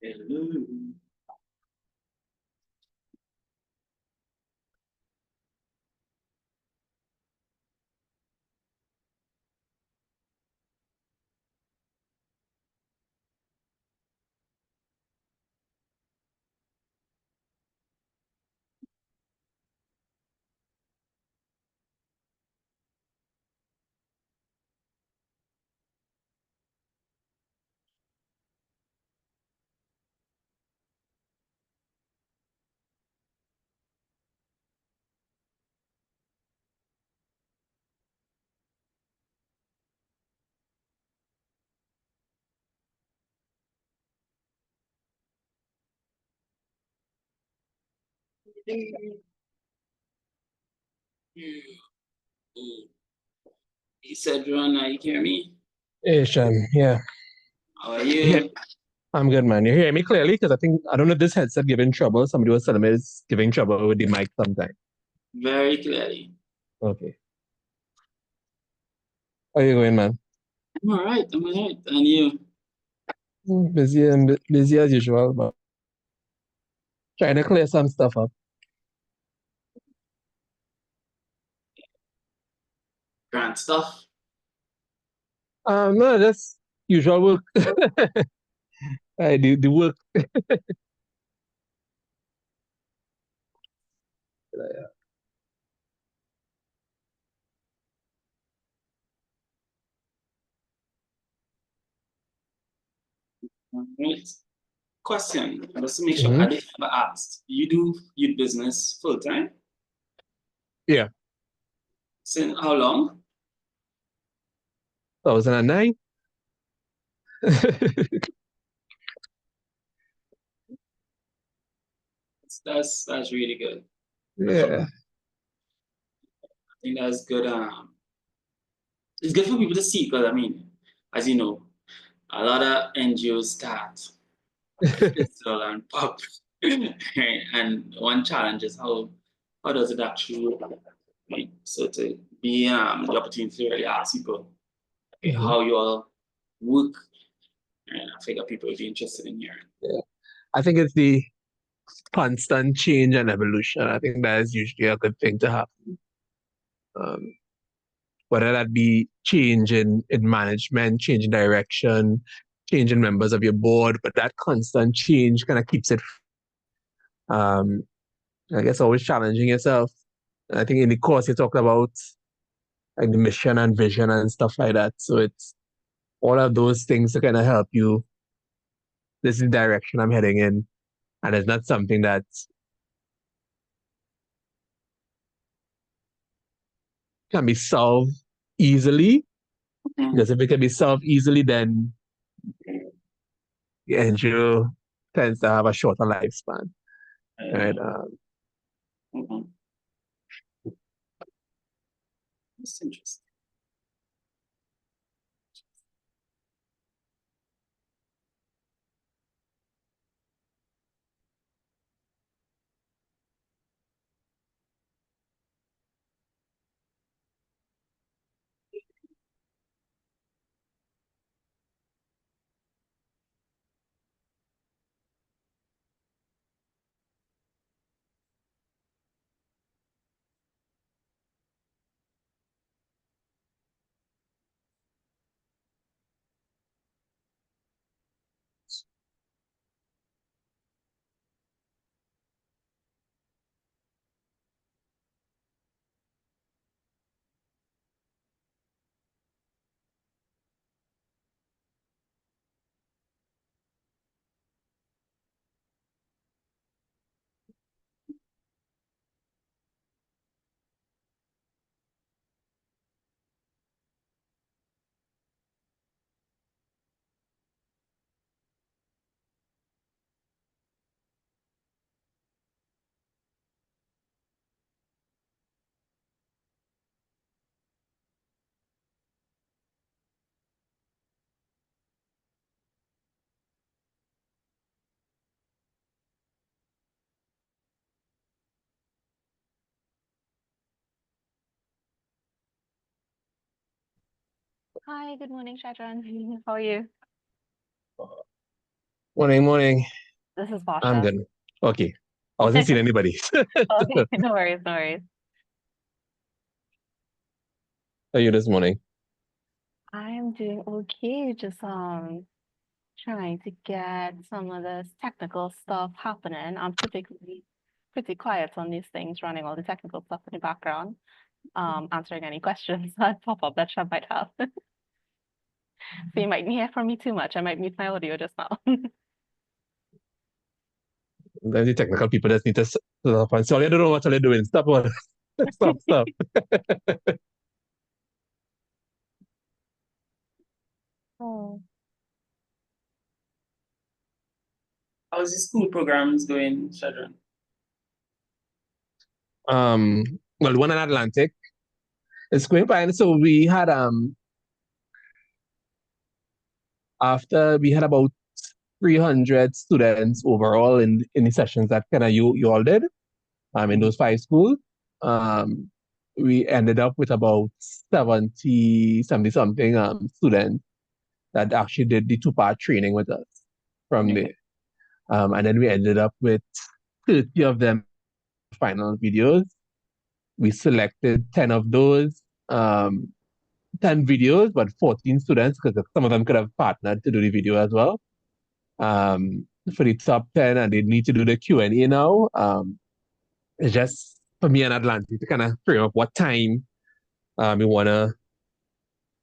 Hello. He said, Ron, you hear me? Hey, Shan. Yeah. How are you? I'm good, man. You hear me clearly? Because I don't know if this headset giving trouble. Somebody was telling me it's giving trouble with the mic sometime. Very clearly. Okay. How you going, man? I'm all right. And you? Busy as usual, but trying to clear some stuff up. Grant stuff? No, just usual work. I do the work. All right. Question, just to make sure I didn't ever asked. You do youth business full time? Yeah. Since how long? 2009. That's really good. Yeah. I think that's good. It's good for people to see because as you know, a lot of NGOs start fizzle and pop. And one challenge is how does it actually work? Right? So to be the opportunity to really ask people how you all work, and I figure people would be interested in hearing. Yeah. I think it's the constant change and evolution. I think that is usually a good thing to have. Whether that be change in management, change in direction, change in members of your board, but that constant change kind of keeps it, um, I guess, always challenging yourself. And I think in the course you talked about like the mission and vision and stuff like that. So it's all of those things to kind of help you. This is the direction I'm heading in, and it's not something that can be solved easily. Because if it can be solved easily, then the NGO tends to have a shorter lifespan. Right? That's interesting. Hi, good morning, Shedron. How are you? Morning. This is I'm Basha. good. Okay. I wasn't seeing anybody. Okay, no worries, no worries. How are you this morning? I'm doing okay, just trying to get some of this technical stuff happening. I'm typically pretty quiet on these things, running all the technical stuff in the background, answering any questions that pop up that Shab might have. So you might hear from me too much. I might mute my audio just now. The technical people just need to stop and sorry, I don't know what they're doing. Stop. Stop. Oh. How's the school programs going, Shedron? Well, the one in Atlantic is going fine. So we had after we had about 300 students overall in the sessions that kind of you all did in those 5 schools. We ended up with about 70 something students that actually did the 2-part training with us from there. And then we ended up with 30 of them final videos. We selected 10 of those, 10 videos, but 14 students, because some of them could have partnered to do the video as well. For the top 10, and they need to do the Q&A now. It's just for me and Atlantic to kind of frame up what time we want to,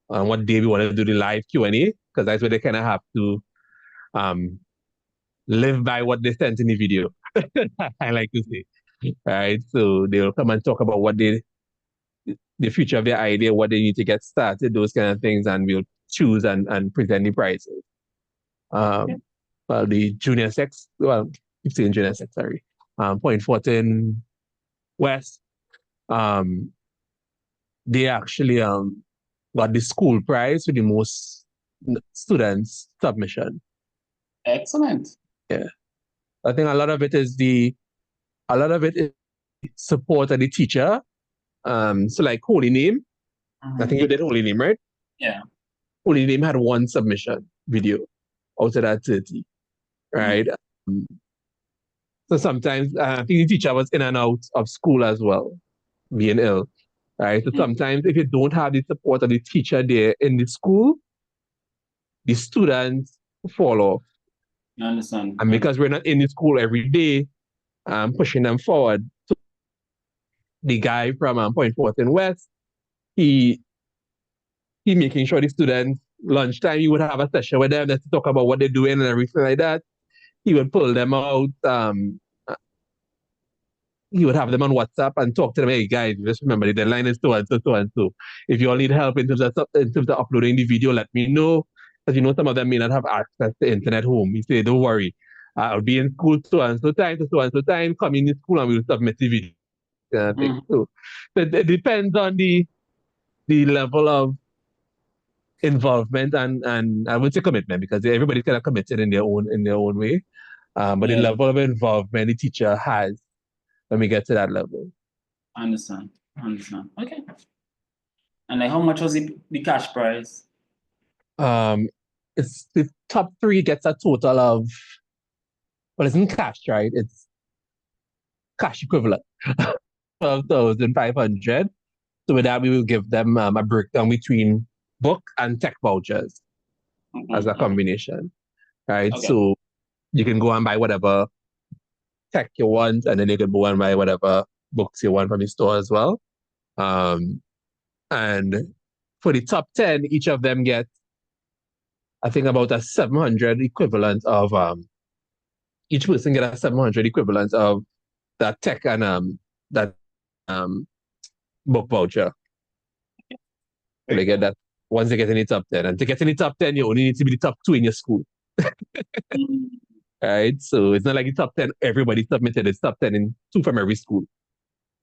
what day we want to do the live Q&A, because that's where they kind of have to live by what they sent in the video. I like to say, right? So they'll come and talk about what the future of their idea, what they need to get started, those kind of things, and we'll choose and present the prizes. Well, the junior sex, 15 junior sex, sorry, Point 14 West, they actually got the school prize for the most students submission. Excellent. Yeah, I think a lot of it is support of the teacher. So like Holy Name, I think you did Holy Name, right? Yeah. Holy Name had 1 submission video out of that 30, right? So sometimes I think the teacher was in and out of school as well, being ill, right? So sometimes if you don't have the support of the teacher there in the school, the students fall off. You understand? And because we're not in the school every day, pushing them forward. So the guy from Point 14 West, he making sure the students lunchtime, he would have a session with them to talk about what they're doing and everything like that. He would pull them out. He would have them on WhatsApp and talk to them. Hey guys, just remember the deadline is so and so, so and so. If you all need help in terms of uploading the video, let me know. Because some of them may not have access to internet home. He say, don't worry, I'll be in school so and so time to so and so time. Come in school and we'll submit the video. So it depends on the level of involvement and I would say commitment, because everybody's kind of committed in their own way. But the level of involvement the teacher has when we get to that level. I understand. Okay. And like, how much was the cash prize? It's the top 3 gets a total of, well, it's in cash, right? It's cash equivalent, 12,500. So with that, we will give them a breakdown between book and tech vouchers as a combination, right? Okay. So you can go and buy whatever tech you want, and then you can go and buy whatever books you want from the store as well. And for the top 10, each of them get, I think, about a 700 equivalent of, each person get a 700 equivalent of that tech and that book voucher. So they get that once they get in the top 10. And to get in the top 10, you only need to be the top 2 in your school. Right? So it's not like the top 10, everybody submitted. It's top 10 in 2 from every school.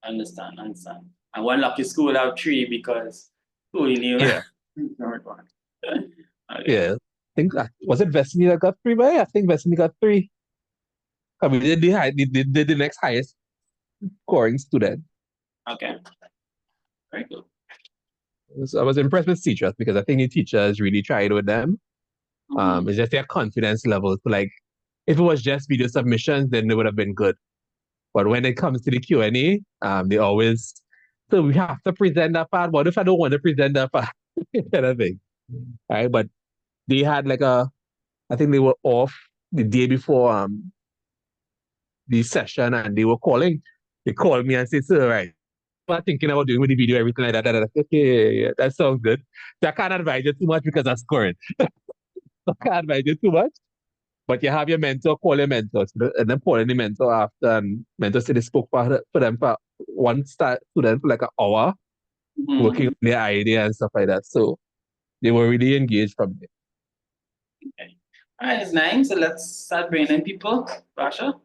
Understand. And one lucky school have 3 because you knew. Yeah. Okay. Yeah. I think, was it Vesini that got 3 by? I think Vesini got 3. We did the next highest scoring student. Okay. Very good. So I was impressed with teachers because I think the teachers really tried with them. It's just their confidence level to like if it was just video submissions, then they would have been good. But when it comes to the Q&A, they always, so we have to present that part. What if I don't want to present that part? Kind of thing. Right? But they had like I think they were off the day before the session and they were calling. They called me and said, sir, right, I'm thinking about doing with the video, everything like that. And I said, okay, yeah, that sounds good. So I can't advise you too much because I'm scoring. I can't advise you too much. But you have your mentor, call your mentor, and then calling the mentor after, and mentor said they spoke for them for one student for like an hour, working on their idea and stuff like that. So they were really engaged from there. Okay. All right, it's 9, so let's start bringing in people. Rasha?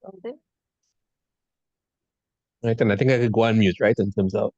Okay. Right, and I think I could go on mute, right, in terms of.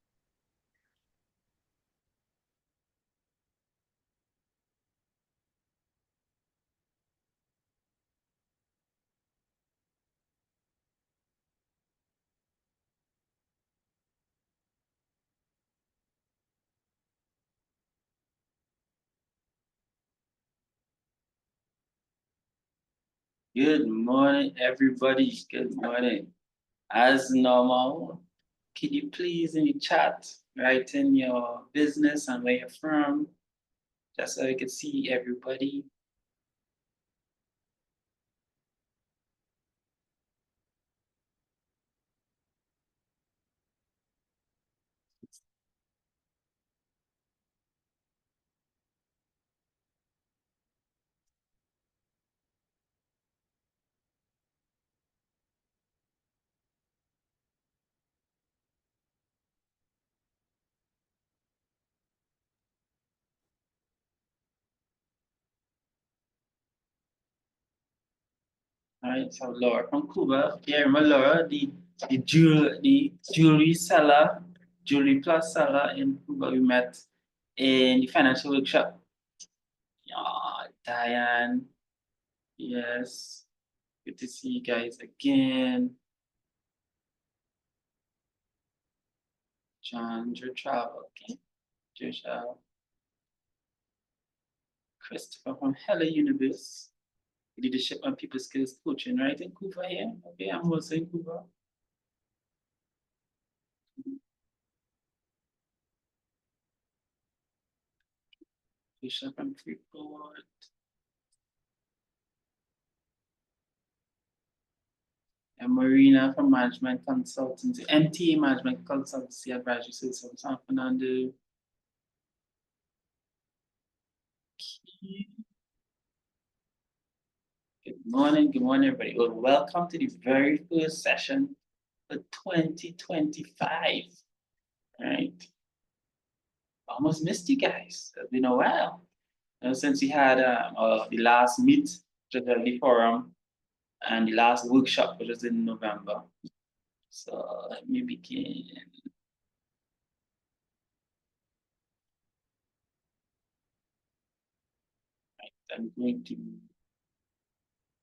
Good morning, everybody. Good morning. As normal, could you please in the chat write in your business and where you're from, just so we can see everybody. All right, so Laura from Cuba. Yeah, remember Laura, the jewelry seller, jewelry plus seller in Cuba. We met in the financial workshop. Yeah, Diane. Yes. Good to see you guys again. John, your travel, okay? Joshua. Christopher from Hello Universe. Leadership and people skills coaching, right? In Cuba here. Okay, I'm also in Cuba. Joshua from Freeport. And Marina from Management Consultancy, MTA Management Consultancy Advisory Service from San Fernando. Good morning, everybody. Well, welcome to the very first session for 2025. All right. Almost missed you guys. It's been a while. Since we had the last meet, which was the forum, and the last workshop, which was in November. So let me begin. Right, I'm going to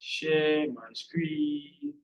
share my screen.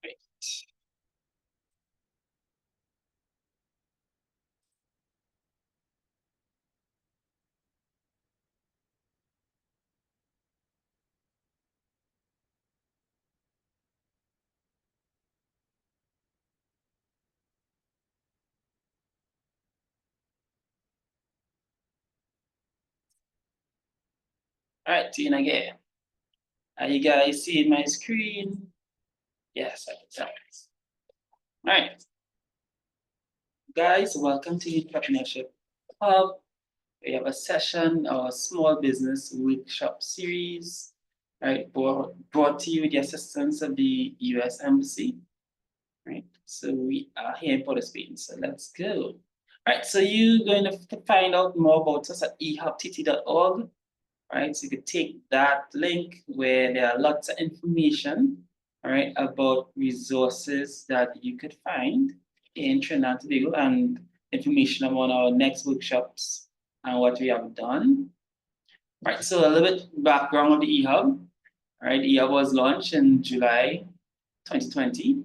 Right. All right, Tina again. Are you guys seeing my screen? Yes, I can tell. All right. Guys, welcome to Entrepreneurship Hub. We have a session, our small business workshop series, right? Brought to you with the assistance of the US Embassy, right? So we are here in Port of Spain. So let's go. All right, so you're going to find out more about us at ehubtt.org. right? So you could take that link where there are lots of information, all right, about resources that you could find in Trinidad and Tobago and information about our next workshops and what we have done. Right, so a little bit background of the Ehub. Right, Ehub was launched in July 2020.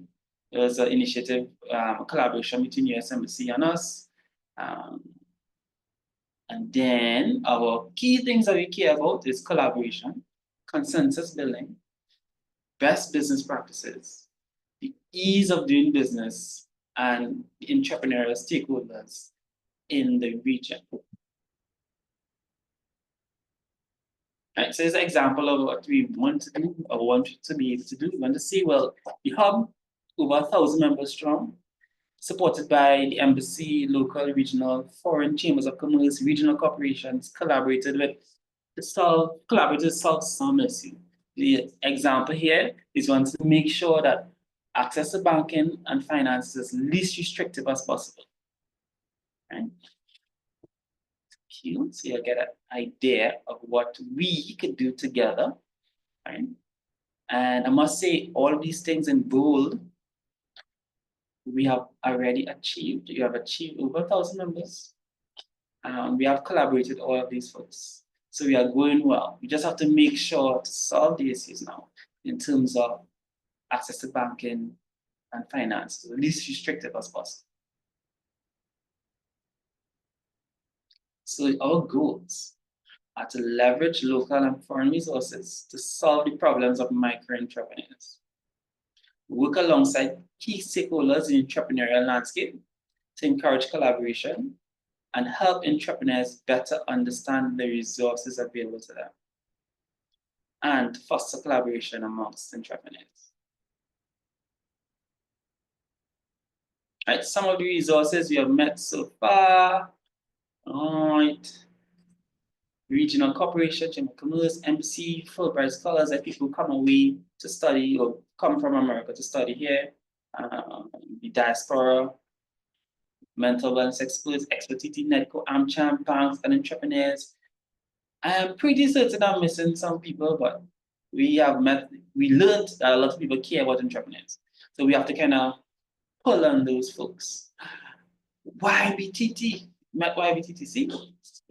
It was an initiative, a collaboration between US Embassy and us. And then our key things that we care about is collaboration, consensus building, best business practices, the ease of doing business, and the entrepreneurial stakeholders in the region. Right, so it's an example of what we want to do or want to be able to do. We want to see, well, the hub, over 1,000 members strong, supported by the embassy, local, regional, foreign chambers of commerce, regional corporations, collaborated to solve some issue. The example here is one to make sure that access to banking and finance is as least restrictive as possible. Right? Cute, so you'll get an idea of what we could do together. Right? And I must say, all of these things in bold, we have already achieved. You have achieved over 1,000 members. We have collaborated all of these folks. So we are going well. We just have to make sure to solve the issues now in terms of access to banking and finance, the least restrictive as possible. So our goals are to leverage local and foreign resources to solve the problems of micro-entrepreneurs. Work alongside key stakeholders in the entrepreneurial landscape to encourage collaboration and help entrepreneurs better understand the resources available to them and foster collaboration amongst entrepreneurs. Right, some of the resources we have met so far. All right. Regional corporation, chamber of commerce, embassy, Fulbright scholars, that people come away to study or come from America to study here. The diaspora, mental wellness experts, expertise, NEDCO, AmCham, banks, and entrepreneurs. I am pretty certain I'm missing some people, but we learned that a lot of people care about entrepreneurs. So we have to kind of pull on those folks. YBTT, met YBTTC.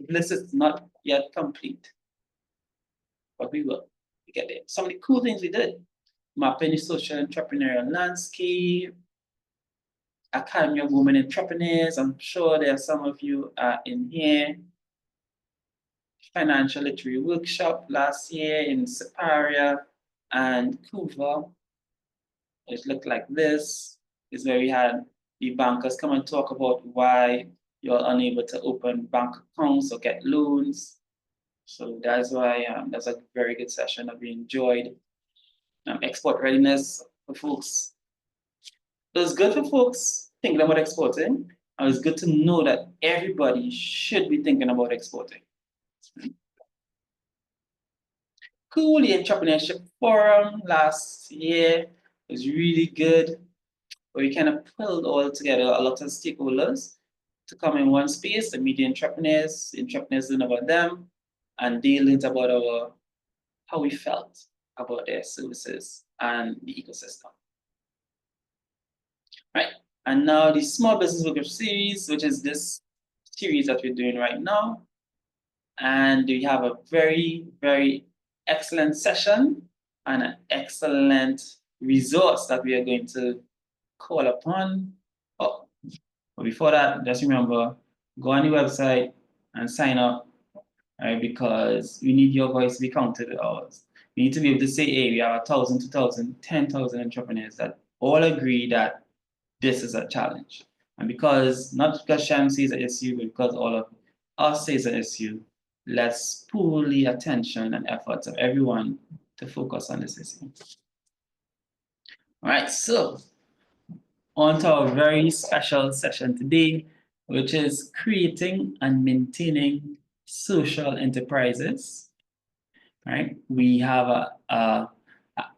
The list is not yet complete, but we will get there. Some of the cool things we did: mapping the social entrepreneurial landscape, Academy of Women Entrepreneurs. I'm sure there are some of you in here. Financial Literacy Workshop last year in Siparia and Cuba. It looked like this. Is where we had the bankers come and talk about why you're unable to open bank accounts or get loans. So that's why that's a very good session that we enjoyed. Export readiness for folks. It was good for folks thinking about exporting. And it was good to know that everybody should be thinking about exporting. Cool, the Entrepreneurship Forum last year was really good. We kind of pulled all together a lot of stakeholders to come in one space, the media entrepreneurs learn about them, and they learned about how we felt about their services and the ecosystem. Right, and now the Small Business Workshop Series, which is this series that we're doing right now. And we have a very, very excellent session and an excellent resource that we are going to call upon. Oh, but before that, just remember, go on the website and sign up, right? Because we need your voice to be counted with ours. We need to be able to say, hey, we have 1,000, 2,000, 10,000 entrepreneurs that all agree that this is a challenge. And because, not because Shem sees an issue, but because all of us sees an issue, let's pool the attention and efforts of everyone to focus on this issue. All right, so on to our very special session today, which is creating and maintaining social enterprises. Right, we have an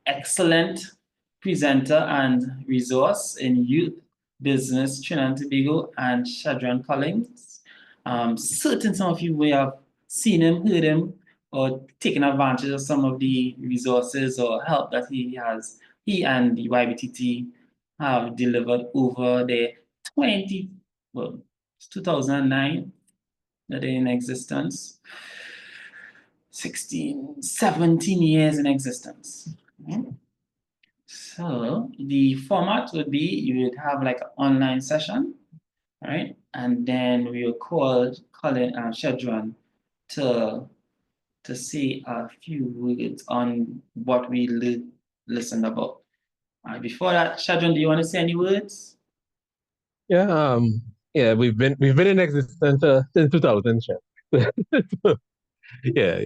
excellent presenter and resource in youth business, Trinidad and Tobago, and Shedron Collins. Certain some of you may have seen him, heard him or taking advantage of some of the resources or help that he and the YBTT have delivered over the 2009 that they're in existence. 16, 17 years in existence. So the format would be you would have like an online session, right? And then we will call in Shedron to say a few words on what we listened about. Before that, Shedron, do you want to say any words? Yeah, we've been in existence since 2000, Chef. Yeah.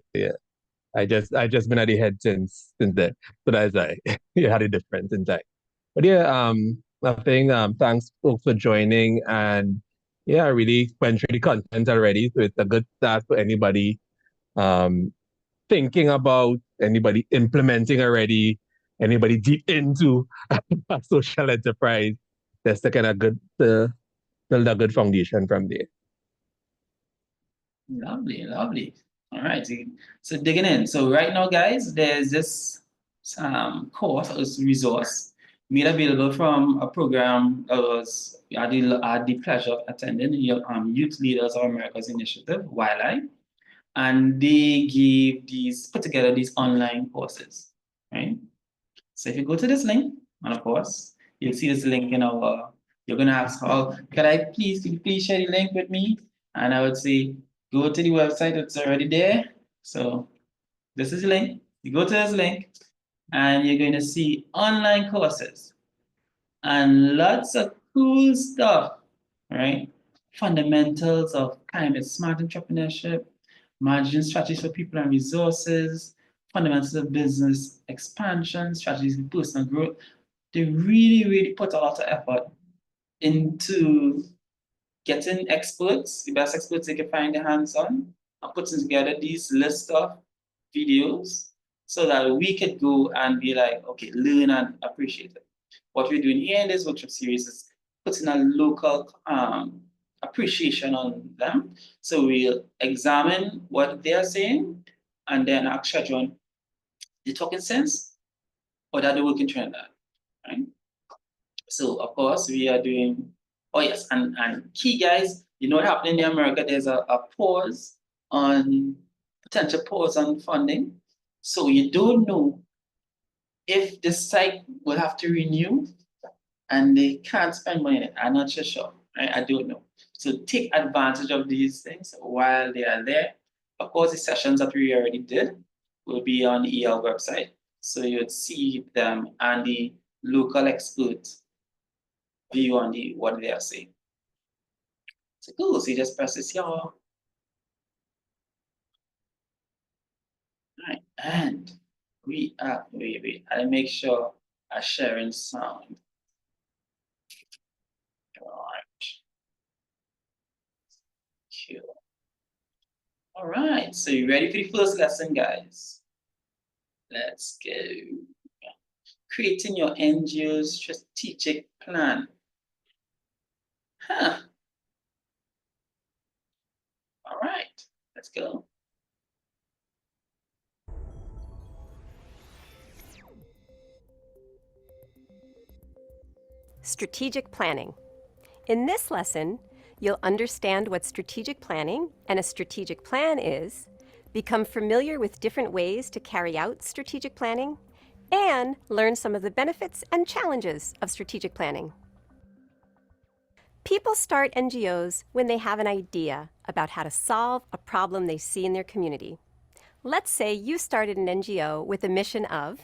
I just been at the head since then. So that's like you had a difference in time. But yeah, I think thanks folks for joining, and yeah, I really went through the content already. So it's a good start for anybody um thinking about, anybody implementing already, anybody deep into a social enterprise. That's the kind of good build a good foundation from there. Lovely, lovely. All right, so digging in. So right now, guys, there's this course or resource made available from a program that was I had the pleasure of attending, Youth Leaders of America's Initiative, YLI, and they put together these online courses, right? So if you go to this link, and of course, you'll see this link in you're gonna ask, could you please share the link with me? And I would say, go to the website, it's already there. So this is the link. You go to this link and you're going to see online courses and lots of cool stuff, right? Fundamentals of climate smart entrepreneurship, managing strategies for people and resources, fundamentals of business expansion, strategies for personal growth. They really, really put a lot of effort into getting experts, the best experts they can find their hands on, and putting together these list of videos so that we could go and be like, okay, learn and appreciate it. What we're doing here in this workshop series is putting a local appreciation on them. So we'll examine what they're saying and then ask Shedron, they talking sense or that they working trend that, right? So of course we are doing, oh yes, and key guys, you know what happened in America, there's a pause on, potential pause on funding. So you don't know if this site will have to renew and they can't spend money on it. I'm not sure, right? I don't know. So take advantage of these things while they are there. Of course, the sessions that we already did will be on the EL website. So you'd see them and the local experts view on what they are saying. So cool, so you just press this here. Right, and we are, wait, I'll make sure I'm sharing sound. All right. Cool. All right, so you ready for the first lesson, guys? Let's go. Creating your NGO's strategic plan. All right, let's go. Strategic planning. In this lesson, you'll understand what strategic planning and a strategic plan is, become familiar with different ways to carry out strategic planning, and learn some of the benefits and challenges of strategic planning. People start NGOs when they have an idea about how to solve a problem they see in their community. Let's say you started an NGO with a mission of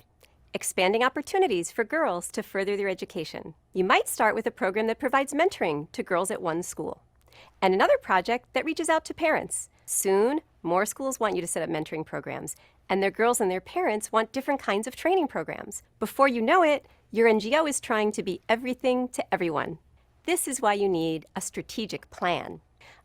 expanding opportunities for girls to further their education. You might start with a program that provides mentoring to girls at one school, and another project that reaches out to parents. Soon, more schools want you to set up mentoring programs, and their girls and their parents want different kinds of training programs. Before you know it, your NGO is trying to be everything to everyone. This is why you need a strategic plan.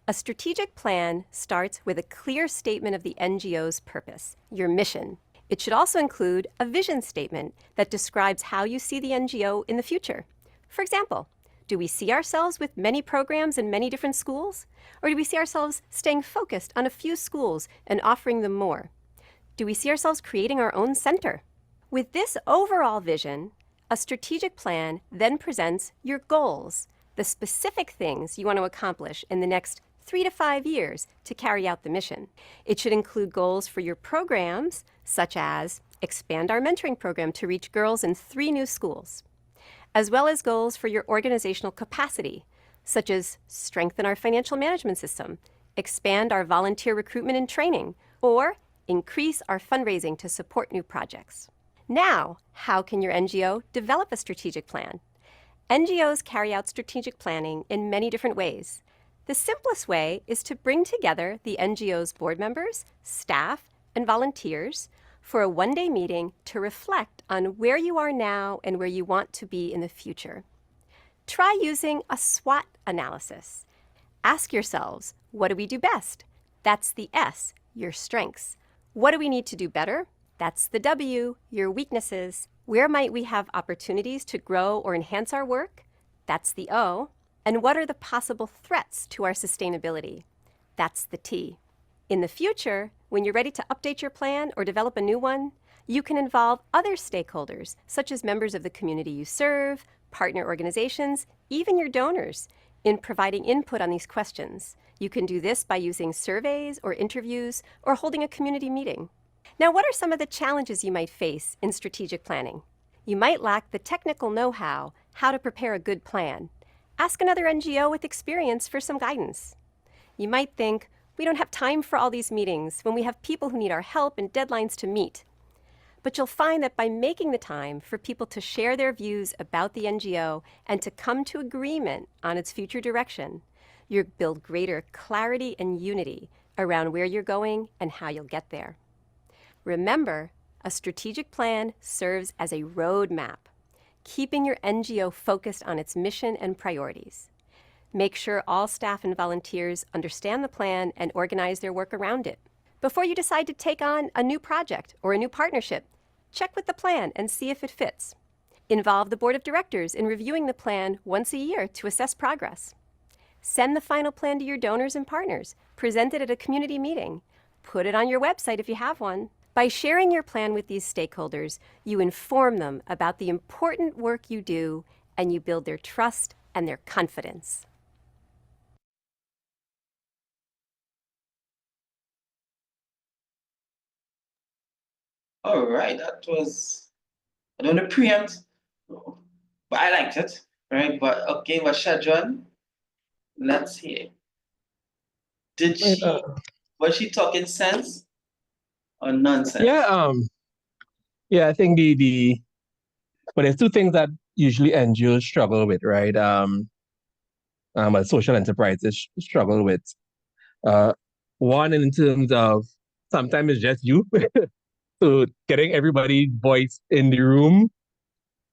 A strategic plan starts with a clear statement of the NGO's purpose, your mission. It should also include a vision statement that describes how you see the NGO in the future. For example, do we see ourselves with many programs in many different schools? Or do we see ourselves staying focused on a few schools and offering them more? Do we see ourselves creating our own center? With this overall vision, a strategic plan then presents your goals, the specific things you want to accomplish in the next 3 to 5 years to carry out the mission. It should include goals for your programs, such as expand our mentoring program to reach girls in 3 new schools, as well as goals for your organizational capacity, such as strengthen our financial management system, expand our volunteer recruitment and training, or increase our fundraising to support new projects. Now, how can your NGO develop a strategic plan? NGOs carry out strategic planning in many different ways. The simplest way is to bring together the NGO's board members, staff, and volunteers for a one-day meeting to reflect on where you are now and where you want to be in the future. Try using a SWOT analysis. Ask yourselves, what do we do best? That's the S, your strengths. What do we need to do better? That's the W, your weaknesses. Where might we have opportunities to grow or enhance our work? That's the O. And what are the possible threats to our sustainability? That's the T. In the future, when you're ready to update your plan or develop a new one, you can involve other stakeholders, such as members of the community you serve, partner organizations, even your donors, in providing input on these questions. You can do this by using surveys or interviews or holding a community meeting. Now, what are some of the challenges you might face in strategic planning? You might lack the technical know-how, how to prepare a good plan. Ask another NGO with experience for some guidance. You might think, we don't have time for all these meetings when we have people who need our help and deadlines to meet. But you'll find that by making the time for people to share their views about the NGO and to come to agreement on its future direction, you'll build greater clarity and unity around where you're going and how you'll get there. Remember, a strategic plan serves as a roadmap, keeping your NGO focused on its mission and priorities. Make sure all staff and volunteers understand the plan and organize their work around it. Before you decide to take on a new project or a new partnership, check with the plan and see if it fits. Involve the board of directors in reviewing the plan once a year to assess progress. Send the final plan to your donors and partners. Present it at a community meeting. Put it on your website if you have one. By sharing your plan with these stakeholders, you inform them about the important work you do and you build their trust and their confidence. All right, that was, I don't want to preempt, but I liked it, right? But okay, but Shedron, let's hear. Was she talking sense or nonsense? Yeah, I think but there's 2 things that usually NGOs struggle with, right? Social enterprises struggle with. One, in terms of sometimes it's just you. So getting everybody's voice in the room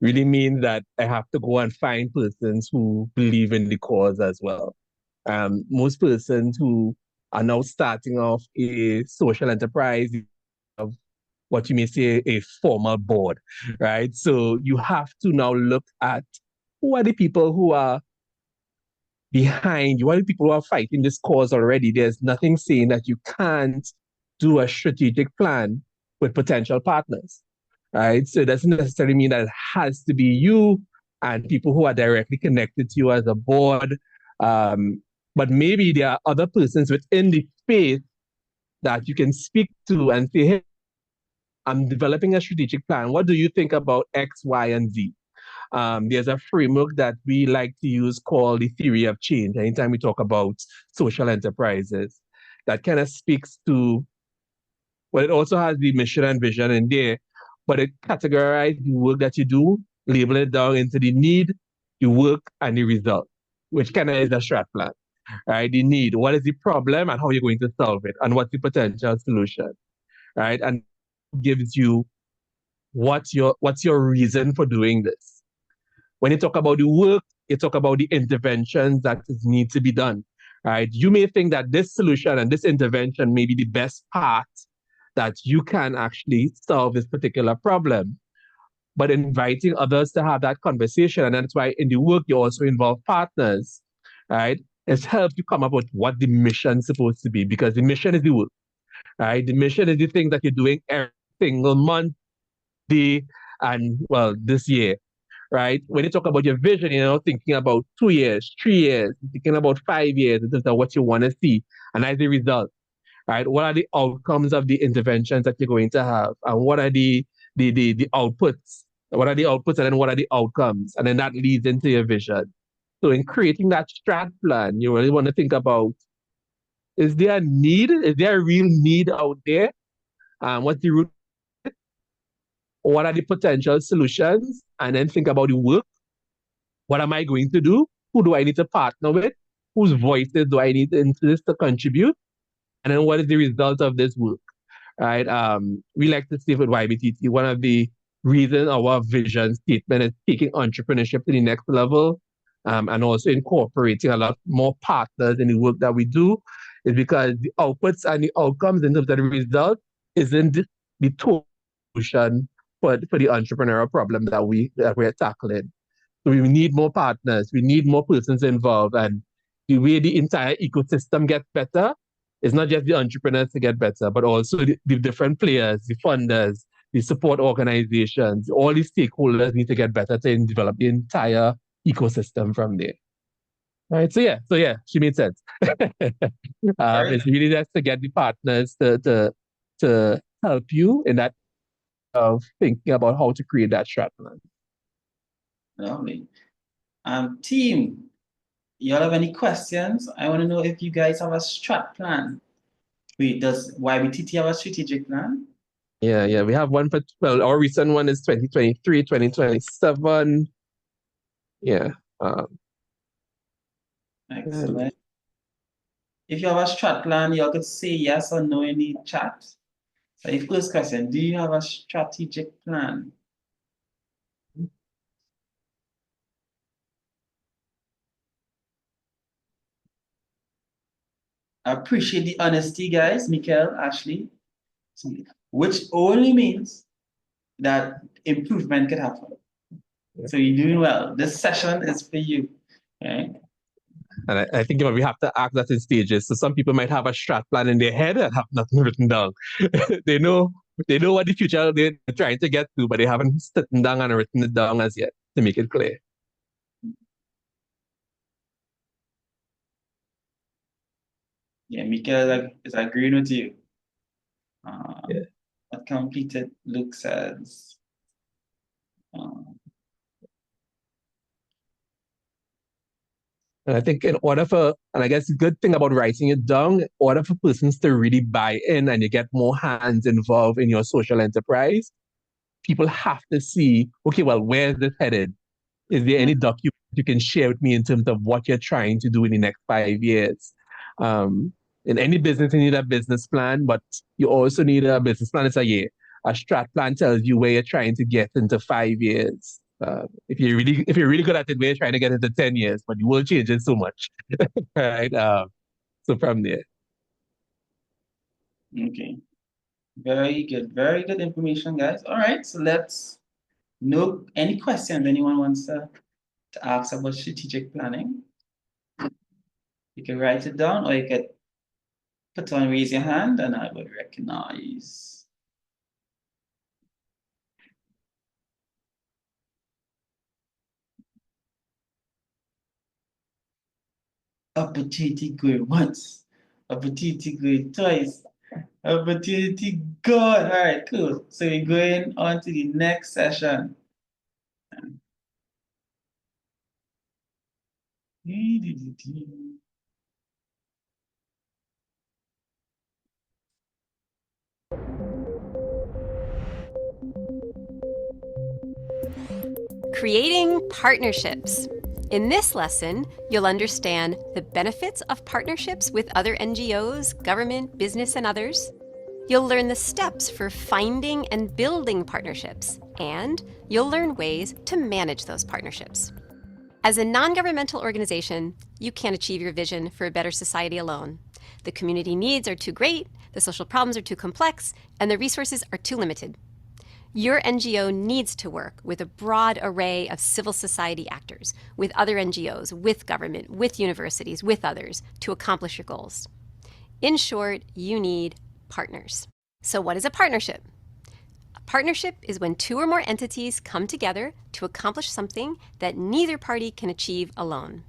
really means that I have to go and find persons who believe in the cause as well. Most persons who are now starting off a social enterprise of what you may say a formal board, right? So you have to now look at who are the people who are behind you, who are the people who are fighting this cause already. There's nothing saying that you can't do a strategic plan with potential partners, right? So it doesn't necessarily mean that it has to be you and people who are directly connected to you as a board. But maybe there are other persons within the space that you can speak to and say, hey, I'm developing a strategic plan. What do you think about X, Y, and Z? There's a framework that we like to use called the theory of change. Anytime we talk about social enterprises, that kind of speaks to, well, it also has the mission and vision in there, but it categorizes the work that you do, label it down into the need, the work, and the result, which kind of is a strat plan, right? The need, what is the problem and how you're going to solve it, and what's the potential solution, right? And gives you what's your reason for doing this. When you talk about the work, you talk about the interventions that need to be done, right? You may think that this solution and this intervention may be the best path that you can actually solve this particular problem, but inviting others to have that conversation, and that's why in the work you also involve partners, right? It's helped you come up with what the mission is supposed to be, because the mission is the work, right? The mission is the thing that you're doing every single month, day, and well, this year, right? When you talk about your vision, thinking about 2 years, 3 years, thinking about 5 years in terms of what you want to see. And as a result, right, what are the outcomes of the interventions that you're going to have? And what are the outputs? What are the outputs and then what are the outcomes? And then that leads into your vision. So in creating that strat plan, you really want to think about, is there a need? Is there a real need out there? What's the root? What are the potential solutions? And then think about the work. What am I going to do? Who do I need to partner with? Whose voices do I need into this to contribute? And then what is the result of this work? Right? We like to say with YBTT, one of the reasons our vision statement is taking entrepreneurship to the next level, and also incorporating a lot more partners in the work that we do, is because the outputs and the outcomes in terms of the result isn't the total solution for the entrepreneurial problem that we're tackling. So we need more partners, we need more persons involved, and the way the entire ecosystem gets better, it's not just the entrepreneurs to get better, but also the different players, the funders, the support organizations, all the stakeholders need to get better to develop the entire ecosystem from there. Right. So yeah, she made sense. It's really just to get the partners to help you in that of thinking about how to create that strat plan. Lovely. Team, y'all have any questions? I want to know if you guys have a strat plan. Wait, does YBTT have a strategic plan? Yeah, we have one for, well, our recent one is 2023, 2027. Yeah. Excellent. If you have a strat plan, you could say yes or no in the chat. So the first question, do you have a strategic plan? I appreciate the honesty, guys, Mikhail, Ashley, which only means that improvement can happen. So you're doing well. This session is for you. Okay? And I think we have to act that in stages. So some people might have a strat plan in their head and have nothing written down. They know what the future they're trying to get to, but they haven't sitting down and written it down as yet to make it clear. Yeah, Mika is agreeing with you. Yeah. What completed Luke says. And I think in order for, and I guess the good thing about writing it down, in order for persons to really buy in and you get more hands involved in your social enterprise, people have to see, okay, well, where's this headed? Is there any document you can share with me in terms of what you're trying to do in the next 5 years? In any business, you need a business plan, but you also need a business plan that's a year. A strat plan tells you where you're trying to get into 5 years. If you're really good at it, we're trying to get into 10 years, but the world changes so much, right? So from there. Okay. Very good information, guys. All right, so let's know any questions anyone wants to ask about strategic planning. You can write it down, or you could put on raise your hand, and I would recognize. Opportunity going once, opportunity going twice, opportunity gone. All right, cool. So we're going on to the next session. Creating partnerships. In this lesson, you'll understand the benefits of partnerships with other NGOs, government, business, and others. You'll learn the steps for finding and building partnerships, and you'll learn ways to manage those partnerships. As a non-governmental organization, you can't achieve your vision for a better society alone. The community needs are too great, the social problems are too complex, and the resources are too limited. Your NGO needs to work with a broad array of civil society actors, with other NGOs, with government, with universities, with others, to accomplish your goals. In short, you need partners. So what is a partnership? A partnership is when two or more entities come together to accomplish something that neither party can achieve alone.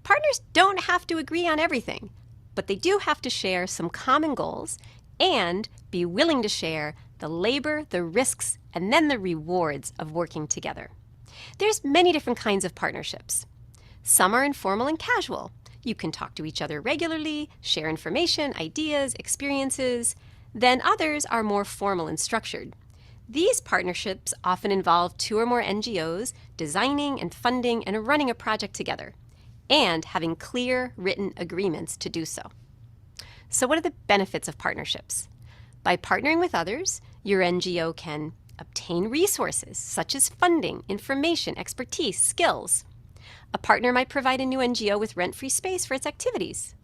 Partners don't have to agree on everything, but they do have to share some common goals and be willing to share the labor, the risks, and then the rewards of working together. There's many different kinds of partnerships. Some are informal and casual. You can talk to each other regularly, share information, ideas, experiences. Then others are more formal and structured. These partnerships often involve two or more NGOs designing and funding and running a project together, and having clear written agreements to do so. So what are the benefits of partnerships? By partnering with others, your NGO can obtain resources such as funding, information, expertise, skills. A partner might provide a new NGO with rent-free space for its activities.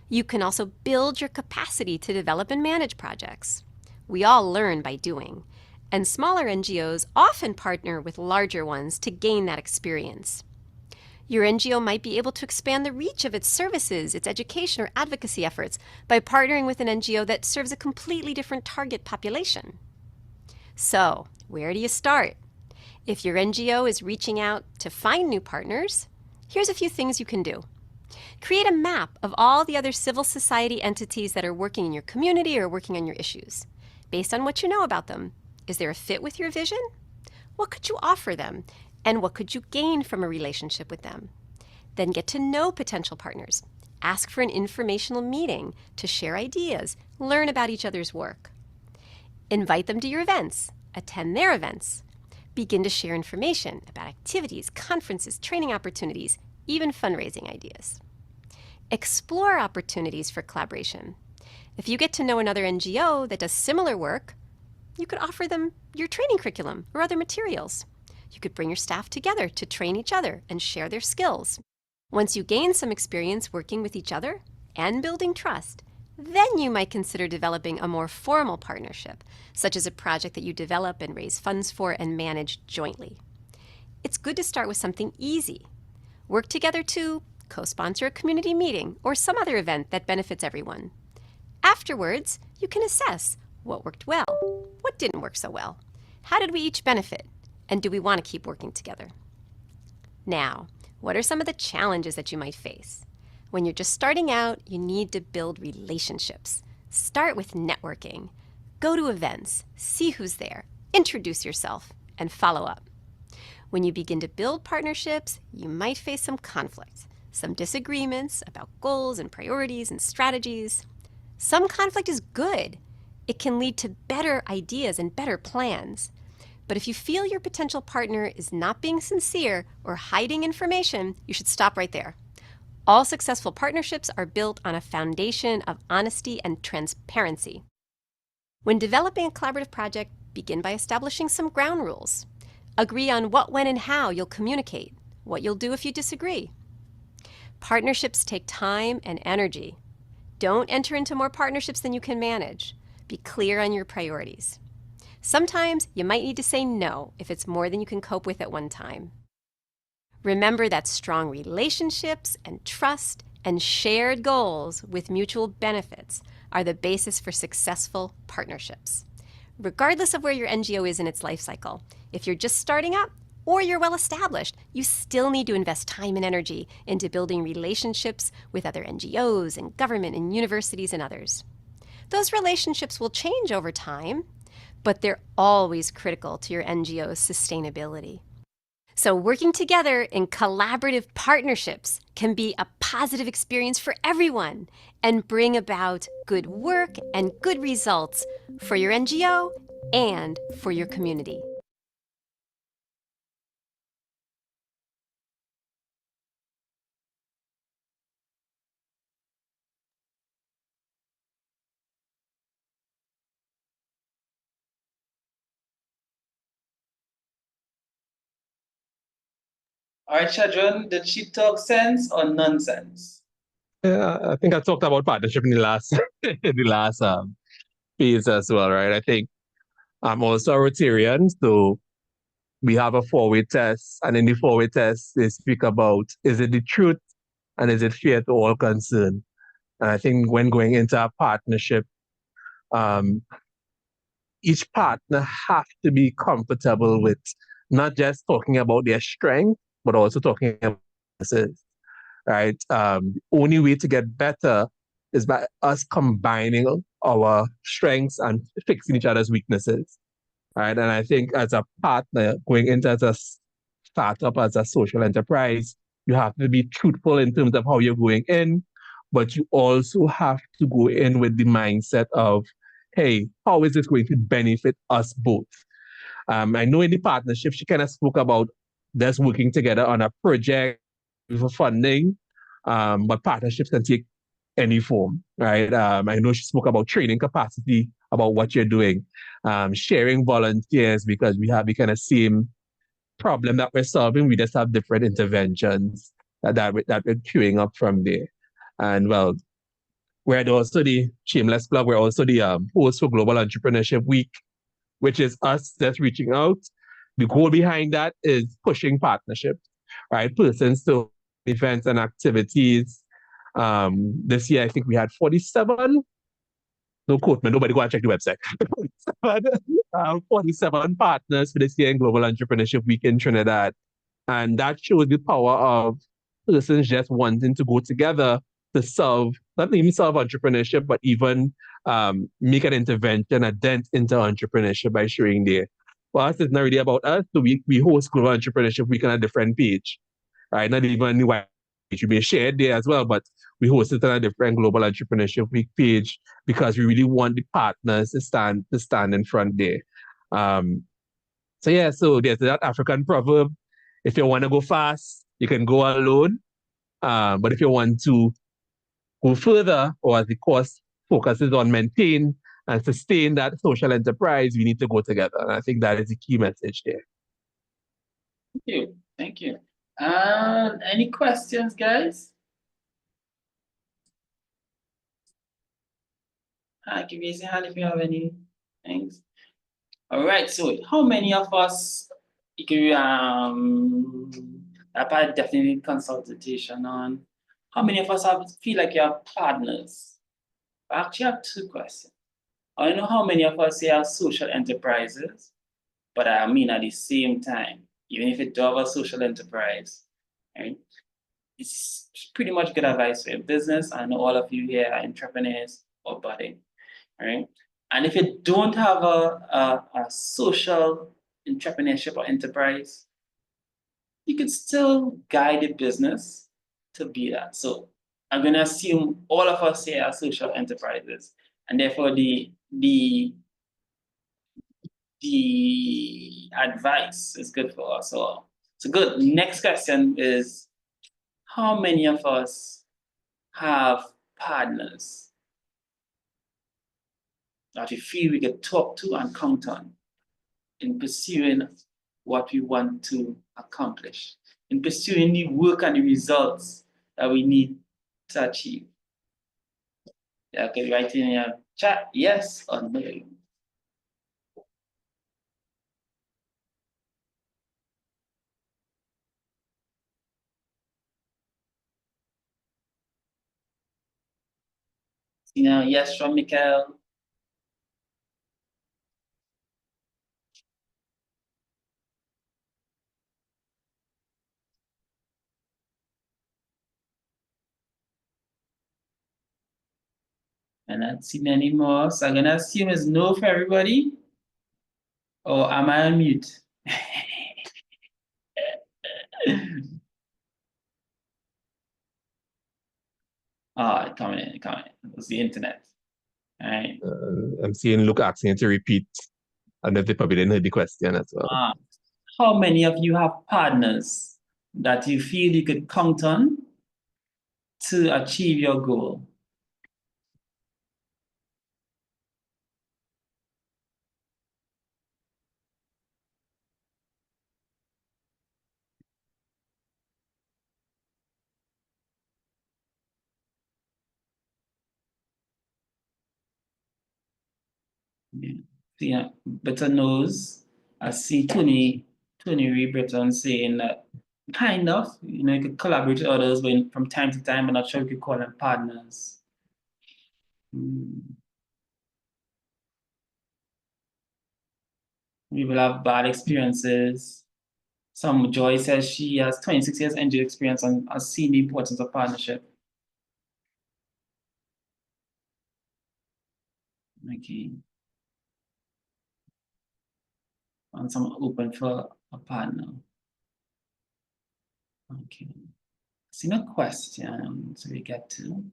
You can also build your capacity to develop and manage projects. We all learn by doing, and smaller NGOs often partner with larger ones to gain that experience. Your NGO might be able to expand the reach of its services, its education or advocacy efforts by partnering with an NGO that serves a completely different target population. So, where do you start? If your NGO is reaching out to find new partners, here's a few things you can do. Create a map of all the other civil society entities that are working in your community or working on your issues. Based on what you know about them, is there a fit with your vision? What could you offer them? And what could you gain from a relationship with them? Then get to know potential partners. Ask for an informational meeting to share ideas, learn about each other's work. Invite them to your events, attend their events. Begin to share information about activities, conferences, training opportunities, even fundraising ideas. Explore opportunities for collaboration. If you get to know another NGO that does similar work, you could offer them your training curriculum or other materials. You could bring your staff together to train each other and share their skills. Once you gain some experience working with each other and building trust, then you might consider developing a more formal partnership, such as a project that you develop and raise funds for and manage jointly. It's good to start with something easy. Work together to co-sponsor a community meeting or some other event that benefits everyone. Afterwards, you can assess what worked well, what didn't work so well, how did we each benefit, and do we want to keep working together? Now, what are some of the challenges that you might face? When you're just starting out, you need to build relationships. Start with networking. Go to events, see who's there, introduce yourself, and follow up. When you begin to build partnerships, you might face some conflict, some disagreements about goals and priorities and strategies. Some conflict is good. It can lead to better ideas and better plans. But if you feel your potential partner is not being sincere or hiding information, you should stop right there. All successful partnerships are built on a foundation of honesty and transparency. When developing a collaborative project, begin by establishing some ground rules. Agree on what, when, and how you'll communicate, what you'll do if you disagree. Partnerships take time and energy. Don't enter into more partnerships than you can manage. Be clear on your priorities. Sometimes you might need to say no if it's more than you can cope with at one time. Remember that strong relationships and trust and shared goals with mutual benefits are the basis for successful partnerships. Regardless of where your NGO is in its life cycle, if you're just starting up or you're well established, you still need to invest time and energy into building relationships with other NGOs and government and universities and others. Those relationships will change over time, but they're always critical to your NGO's sustainability. So working together in collaborative partnerships can be a positive experience for everyone and bring about good work and good results for your NGO and for your community. All right, Shedron, did she talk sense or nonsense? Yeah, I think I talked about partnership in the last phase as well, right? I think I'm also a Rotarian, so we have a four-way test, and in the four-way test, they speak about, is it the truth and is it fair to all concerned? And I think when going into a partnership, each partner have to be comfortable with not just talking about their strength, but also talking about weaknesses, right? The only way to get better is by us combining our strengths and fixing each other's weaknesses, right? And I think as a partner going into as a startup, as a social enterprise, you have to be truthful in terms of how you're going in, but you also have to go in with the mindset of, hey, how is this going to benefit us both? I know in the partnership, she kind of spoke about just working together on a project for funding, but partnerships can take any form, right? I know she spoke about training capacity, about what you're doing, sharing volunteers, because we have the kind of same problem that we're solving. We just have different interventions that we're queuing up from there. And well, we're also the shameless plug. We're also the host for Global Entrepreneurship Week, which is us just reaching out. The goal behind that is pushing partnerships, right? Persons to events and activities. This year, I think we had 47. Don't quote me, nobody go and check the website. 47 partners for this year in Global Entrepreneurship Week in Trinidad. And that shows the power of persons just wanting to go together to solve, not even solve entrepreneurship, but even make an intervention, a dent into entrepreneurship by showing there. For us, it's not really about us. So we host Global Entrepreneurship Week on a different page, right? Not even the white page. It should be shared there as well, but we host it on a different Global Entrepreneurship Week page because we really want the partners to stand in front there. So yeah, so there's that African proverb. If you want to go fast, you can go alone. But if you want to go further, or as the course focuses on maintain and sustain that social enterprise, we need to go together. And I think that is the key message there. Thank you. Thank you. Any questions, guys? Give me a hand if you have any things. All right. So, how many of us? You can that part definitely need consultation on. How many of us feel like you have partners? I actually have two questions. I don't know how many of us here are social enterprises, but I mean at the same time, even if you do have a social enterprise, right? It's pretty much good advice for your business. I know all of you here are entrepreneurs or budding, right? And if you don't have a social entrepreneurship or enterprise, you can still guide the business to be that. So I'm going to assume all of us here are social enterprises, and therefore the advice is good for us all. So good. Next question is, how many of us have partners that we feel we can talk to and count on in pursuing what we want to accomplish, in pursuing the work and the results that we need to achieve? Yeah, okay, write in your chat, yes or no. Yes from Mikael. And I don't see many more, so I'm gonna assume it's no for everybody. Or am I on mute? Comment. It was the internet. All right. I'm seeing Luke asking you to repeat. And if they probably didn't hear the question as well. How many of you have partners that you feel you could count on to achieve your goal? Yeah, better knows. I see Tony Breton saying that kind of, you could collaborate with others, but from time to time, I'm not sure if you could call them partners. People have bad experiences. Some Joy says she has 26 years NGO experience and has seen the importance of partnership. Okay. And some open for a partner. Okay. See no questions we get to.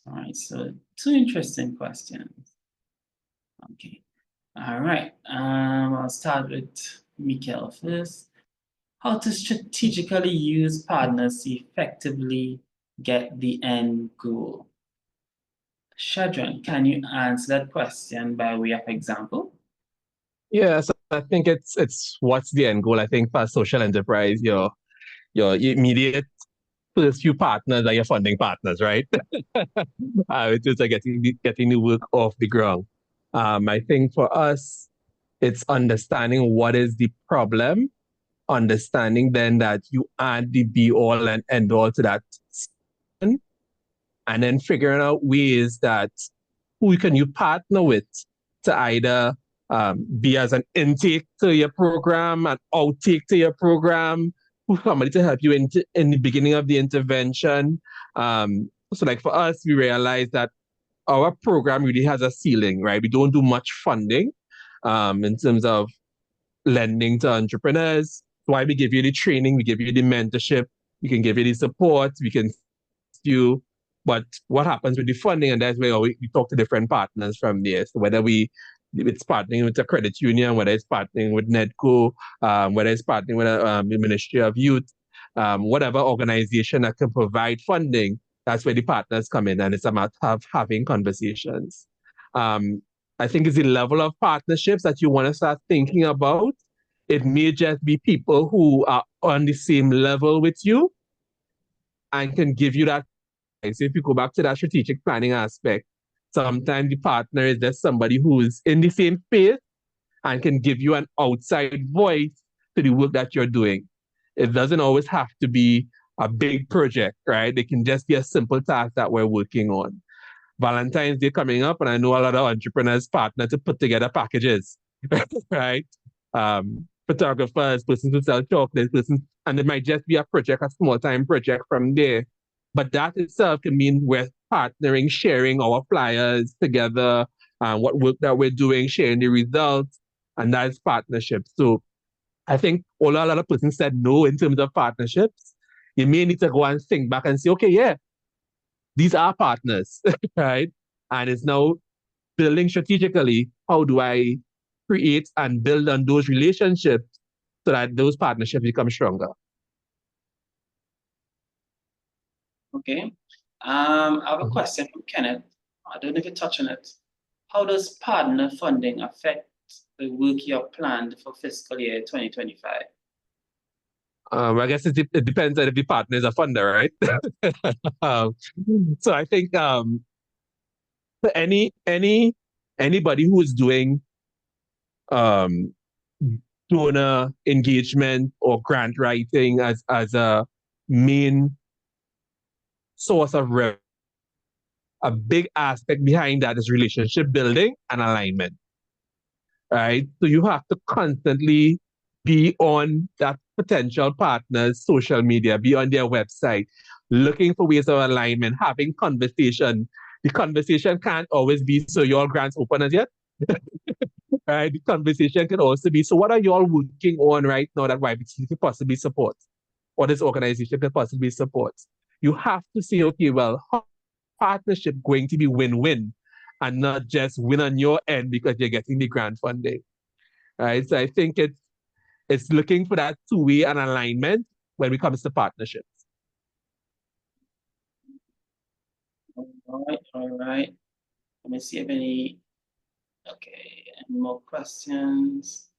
All right, so 2 interesting questions. Okay. All right. I'll start with Mikhail first. How to strategically use partners to effectively get the end goal? Shedron, can you answer that question by way of example? Yeah, so I think it's what's the end goal? I think for social enterprise, your immediate first few partners are your funding partners, right? Which is like getting the work off the ground. I think for us, it's understanding what is the problem, understanding then that you aren't the be all and end all to that, and then figuring out ways that who can you partner with to either be as an intake to your program, an outtake to your program, who's somebody to help you in the beginning of the intervention. So like for us, we realized that our program really has a ceiling, right? We don't do much funding in terms of lending to entrepreneurs. Why we give you the training, we give you the mentorship, we can give you the support, we can you. But what happens with the funding, and that's where we talk to different partners from there. So whether it's partnering with a credit union, whether it's partnering with NEDCO, whether it's partnering with the Ministry of Youth, whatever organization that can provide funding, that's where the partners come in, and it's a matter of having conversations. I think it's the level of partnerships that you want to start thinking about. It may just be people who are on the same level with you and can give you that. So if you go back to that strategic planning aspect, sometimes the partner is just somebody who is in the same space and can give you an outside voice to the work that you're doing. It doesn't always have to be a big project, right? It can just be a simple task that we're working on. Valentine's Day coming up, and I know a lot of entrepreneurs partner to put together packages, right? Photographers, persons who sell chocolates, and it might just be a project, a small time project from there. But that itself can mean we're partnering, sharing our flyers together, what work that we're doing, sharing the results, and that's partnership. So I think a lot of persons said no in terms of partnerships. You may need to go and think back and say, okay, yeah, these are partners, right? And it's now building strategically, how do I create and build on those relationships so that those partnerships become stronger? Okay. I have a question from Kenneth. I don't know if you touch on it. How does partner funding affect the work you have planned for fiscal year 2025? I guess it depends on if the partner is a funder, right? So I think for anybody who is doing donor engagement or grant writing as a main source of revenue, a big aspect behind that is relationship building and alignment, right? So you have to constantly be on that potential partner's social media, be on their website, looking for ways of alignment, having conversation. The conversation can't always be, so your grants open as yet? Right? The conversation can also be, so what are you all working on right now that YBC could possibly support? Or this organization could possibly support? You have to say, okay, well, how partnership going to be win-win and not just win on your end because you're getting the grant funding, right? So I think it's looking for that two-way and alignment when it comes to partnerships. All right. Let me see if any more questions.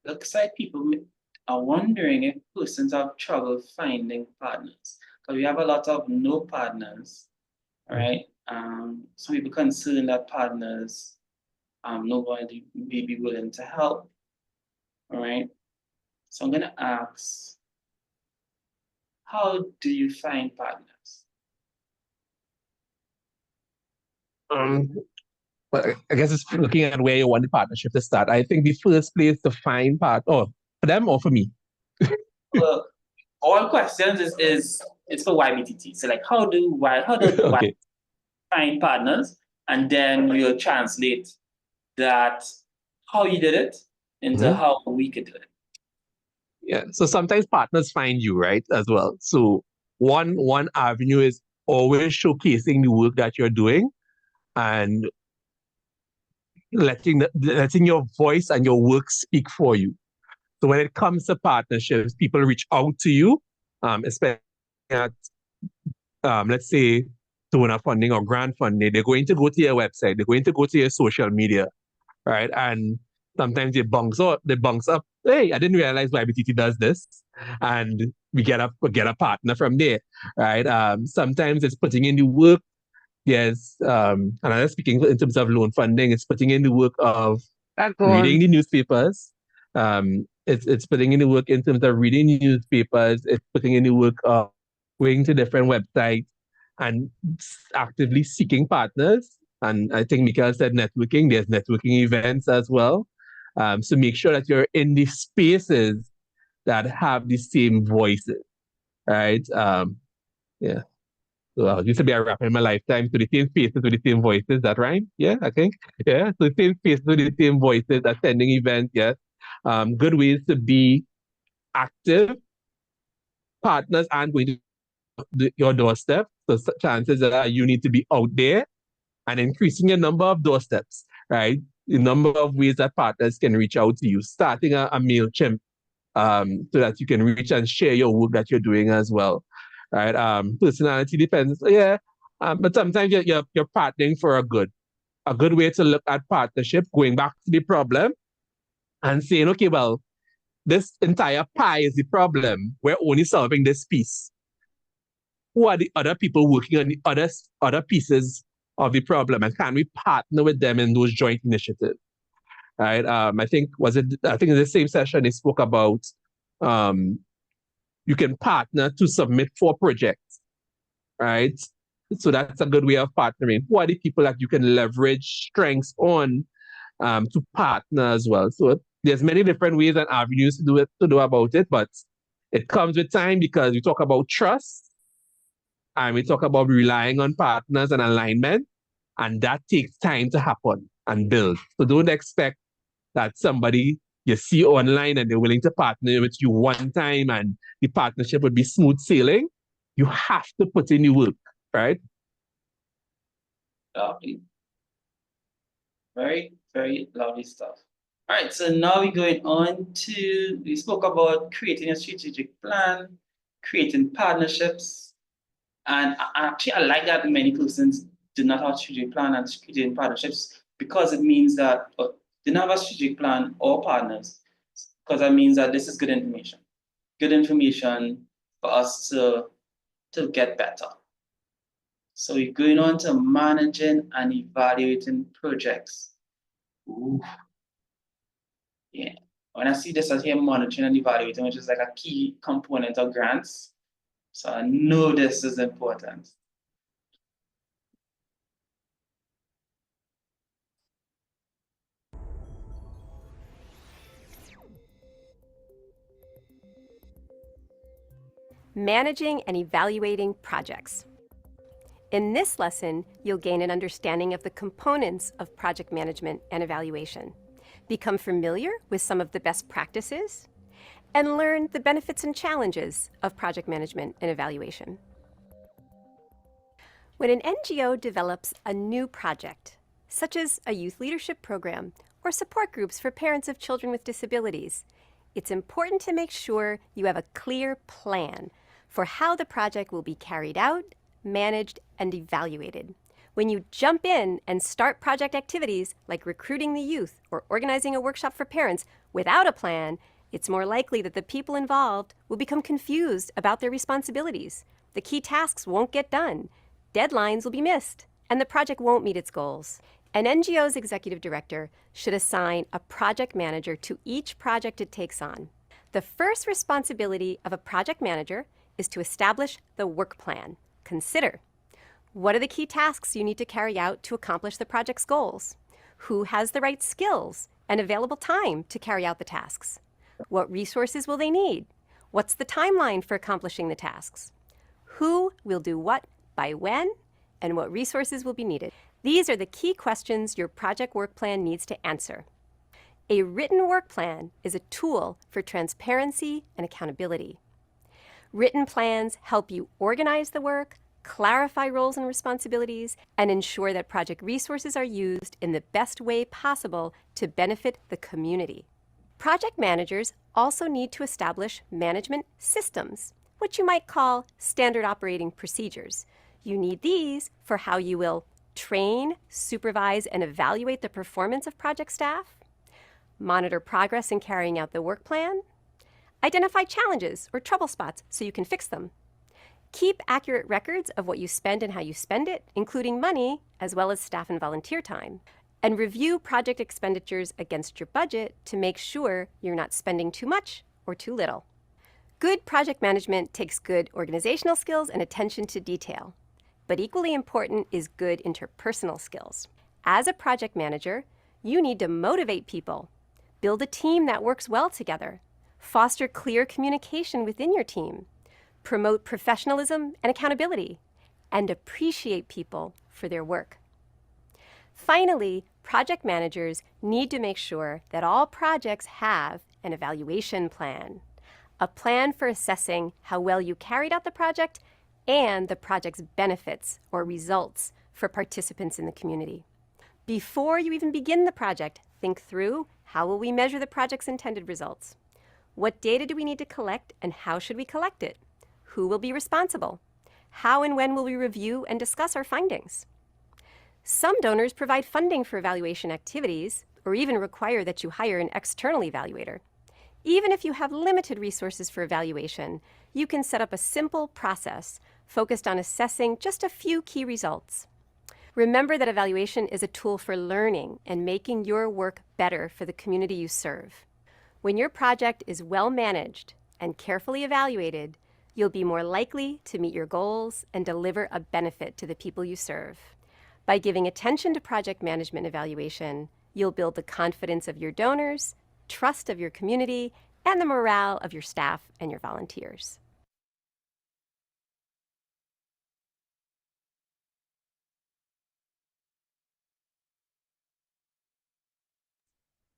Looks like people are wondering if persons have trouble finding partners. Because we have a lot of no partners, right? Some people concerned that partners, nobody may be willing to help, all right? So I'm gonna ask, how do you find partners? But I guess it's looking at where you want the partnership to start. I think the first place to find for them or for me? Well, all questions is it's for YBTT. So like how does Okay. find partners, and then we'll translate that how you did it into how we could do it. Yeah. So sometimes partners find you, right, as well. So one avenue is always showcasing the work that you're doing and letting your voice and your work speak for you. So when it comes to partnerships, people reach out to you, especially at let's say donor funding or grant funding. They're going to go to your website. They're going to go to your social media, right? And sometimes they bunks up. Hey, I didn't realize YBTT does this, and we get a partner from there, right? Sometimes it's putting in the work. Yes, and I'm speaking in terms of loan funding. It's putting in the work of reading the newspapers. It's putting in the work in terms of reading newspapers. It's putting in the work of going to different websites and actively seeking partners. And I think Mikael said networking. There's networking events as well. So make sure that you're in the spaces that have the same voices, right? Yeah. So I used to be a rapper in my lifetime, so the same spaces with the same voices, that rhyme? Yeah, I think. Yeah, so the same spaces with the same voices, attending events, yes. Good ways to be active. Partners aren't going to your doorstep, so chances are you need to be out there and increasing your number of doorsteps, right? The number of ways that partners can reach out to you, starting a MailChimp so that you can reach and share your work that you're doing as well, right? Personality depends, yeah, but sometimes you're partnering for a good. A good way to look at partnership, going back to the problem and saying, okay, well, this entire pie is the problem. We're only solving this piece. Who are the other people working on the other pieces of the problem, and can we partner with them in those joint initiatives? Right? I think in the same session they spoke about you can partner to submit for projects, right? So that's a good way of partnering. Who are the people that you can leverage strengths on to partner as well? So there's many different ways and avenues to do about it, but it comes with time because we talk about trust and we talk about relying on partners and alignment, and that takes time to happen and build. So don't expect that somebody you see online and they're willing to partner with you one time and the partnership would be smooth sailing. You have to put in the work, right? Lovely. Very, very lovely stuff. All right, so now we're going on to, we spoke about creating a strategic plan, creating partnerships. And actually, I like that many persons do not have a strategic plan and creating partnerships, because it means that they don't have a strategic plan or partners, because that means that this is good information. Good information for us to get better. So we're going on to managing and evaluating projects. Ooh. Yeah. When I see this, I hear monitoring and evaluating, which is like a key component of grants. So I know this is important. Managing and evaluating projects. In this lesson, you'll gain an understanding of the components of project management and evaluation, become familiar with some of the best practices, and learn the benefits and challenges of project management and evaluation. When an NGO develops a new project, such as a youth leadership program or support groups for parents of children with disabilities, it's important to make sure you have a clear plan for how the project will be carried out, managed, and evaluated. When you jump in and start project activities like recruiting the youth or organizing a workshop for parents without a plan, it's more likely that the people involved will become confused about their responsibilities. The key tasks won't get done, deadlines will be missed, and the project won't meet its goals. An NGO's executive director should assign a project manager to each project it takes on. The first responsibility of a project manager is to establish the work plan. Consider, What are the key tasks you need to carry out to accomplish the project's goals? Who has the right skills and available time to carry out the tasks? What resources will they need? What's the timeline for accomplishing the tasks? Who will do what by when? And what resources will be needed? These are the key questions your project work plan needs to answer. A written work plan is a tool for transparency and accountability. Written plans help you organize the work, clarify roles and responsibilities, and ensure that project resources are used in the best way possible to benefit the community. Project managers also need to establish management systems, what you might call standard operating procedures. You need these for how you will train, supervise, and evaluate the performance of project staff, monitor progress in carrying out the work plan, identify challenges or trouble spots so you can fix them, keep accurate records of what you spend and how you spend it, including money, as well as staff and volunteer time, and review project expenditures against your budget to make sure you're not spending too much or too little. Good project management takes good organizational skills and attention to detail, but equally important is good interpersonal skills. As a project manager, you need to motivate people, build a team that works well together, foster clear communication within your team, promote professionalism and accountability, and appreciate people for their work. Finally, project managers need to make sure that all projects have an evaluation plan, a plan for assessing how well you carried out the project and the project's benefits or results for participants in the community. Before you even begin the project, think through how will we measure the project's intended results? What data do we need to collect and how should we collect it? Who will be responsible? How and when will we review and discuss our findings? Some donors provide funding for evaluation activities or even require that you hire an external evaluator. Even if you have limited resources for evaluation, you can set up a simple process focused on assessing just a few key results. Remember that evaluation is a tool for learning and making your work better for the community you serve. When your project is well managed and carefully evaluated, you'll be more likely to meet your goals and deliver a benefit to the people you serve. By giving attention to project management evaluation, you'll build the confidence of your donors, trust of your community, and the morale of your staff and your volunteers.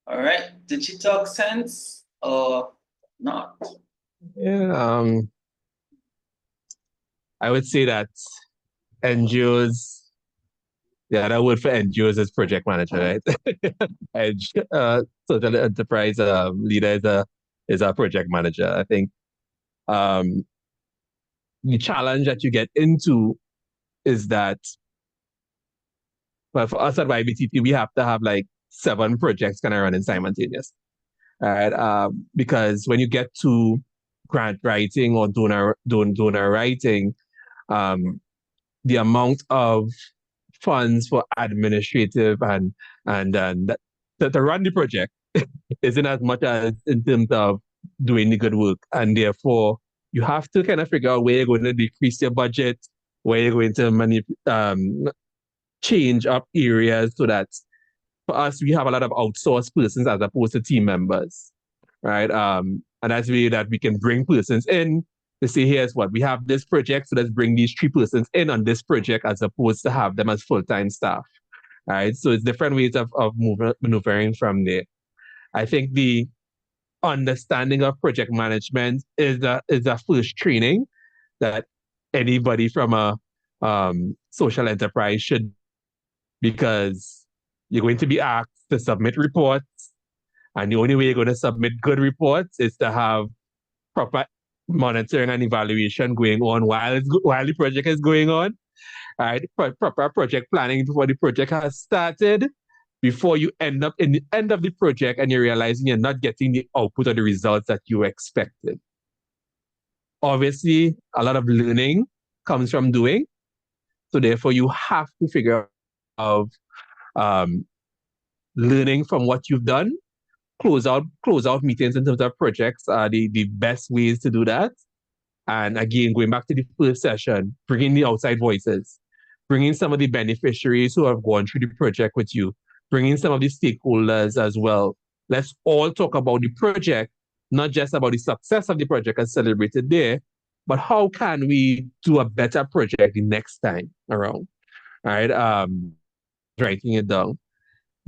All right. Did she talk sense or not? Yeah, I would say that NGOs, the other word for NGOs is project manager, right? Social enterprise leader is a project manager. I think the challenge that you get into is that, well, for us at YBTT, we have to have like 7 projects kind of running simultaneously, right? Because when you get to grant writing or donor writing, the amount of funds for administrative and to run the project isn't as much as in terms of doing the good work, and therefore you have to kind of figure out where you're going to decrease your budget, where you're going to change up areas, so that for us we have a lot of outsourced persons as opposed to team members, right? And that's the way that we can bring persons in to say, here's what we have this project, so let's bring these 3 persons in on this project as opposed to have them as full-time staff, right? So it's different ways of maneuvering from there. I think the understanding of project management is a first training that anybody from a social enterprise should, because you're going to be asked to submit reports, and the only way you're going to submit good reports is to have proper monitoring and evaluation going on while the project is going on, right? Proper project planning before the project has started, before you end up in the end of the project and you're realizing you're not getting the output or the results that you expected. Obviously, a lot of learning comes from doing, so therefore you have to figure out learning from what you've done. Close out meetings in terms of projects are the best ways to do that. And again, going back to the first session, bringing the outside voices. bringing some of the beneficiaries who have gone through the project with you, bringing some of the stakeholders as well. Let's all talk about the project, not just about the success of the project and celebrate it there, but how can we do a better project the next time around? All right. Writing it down.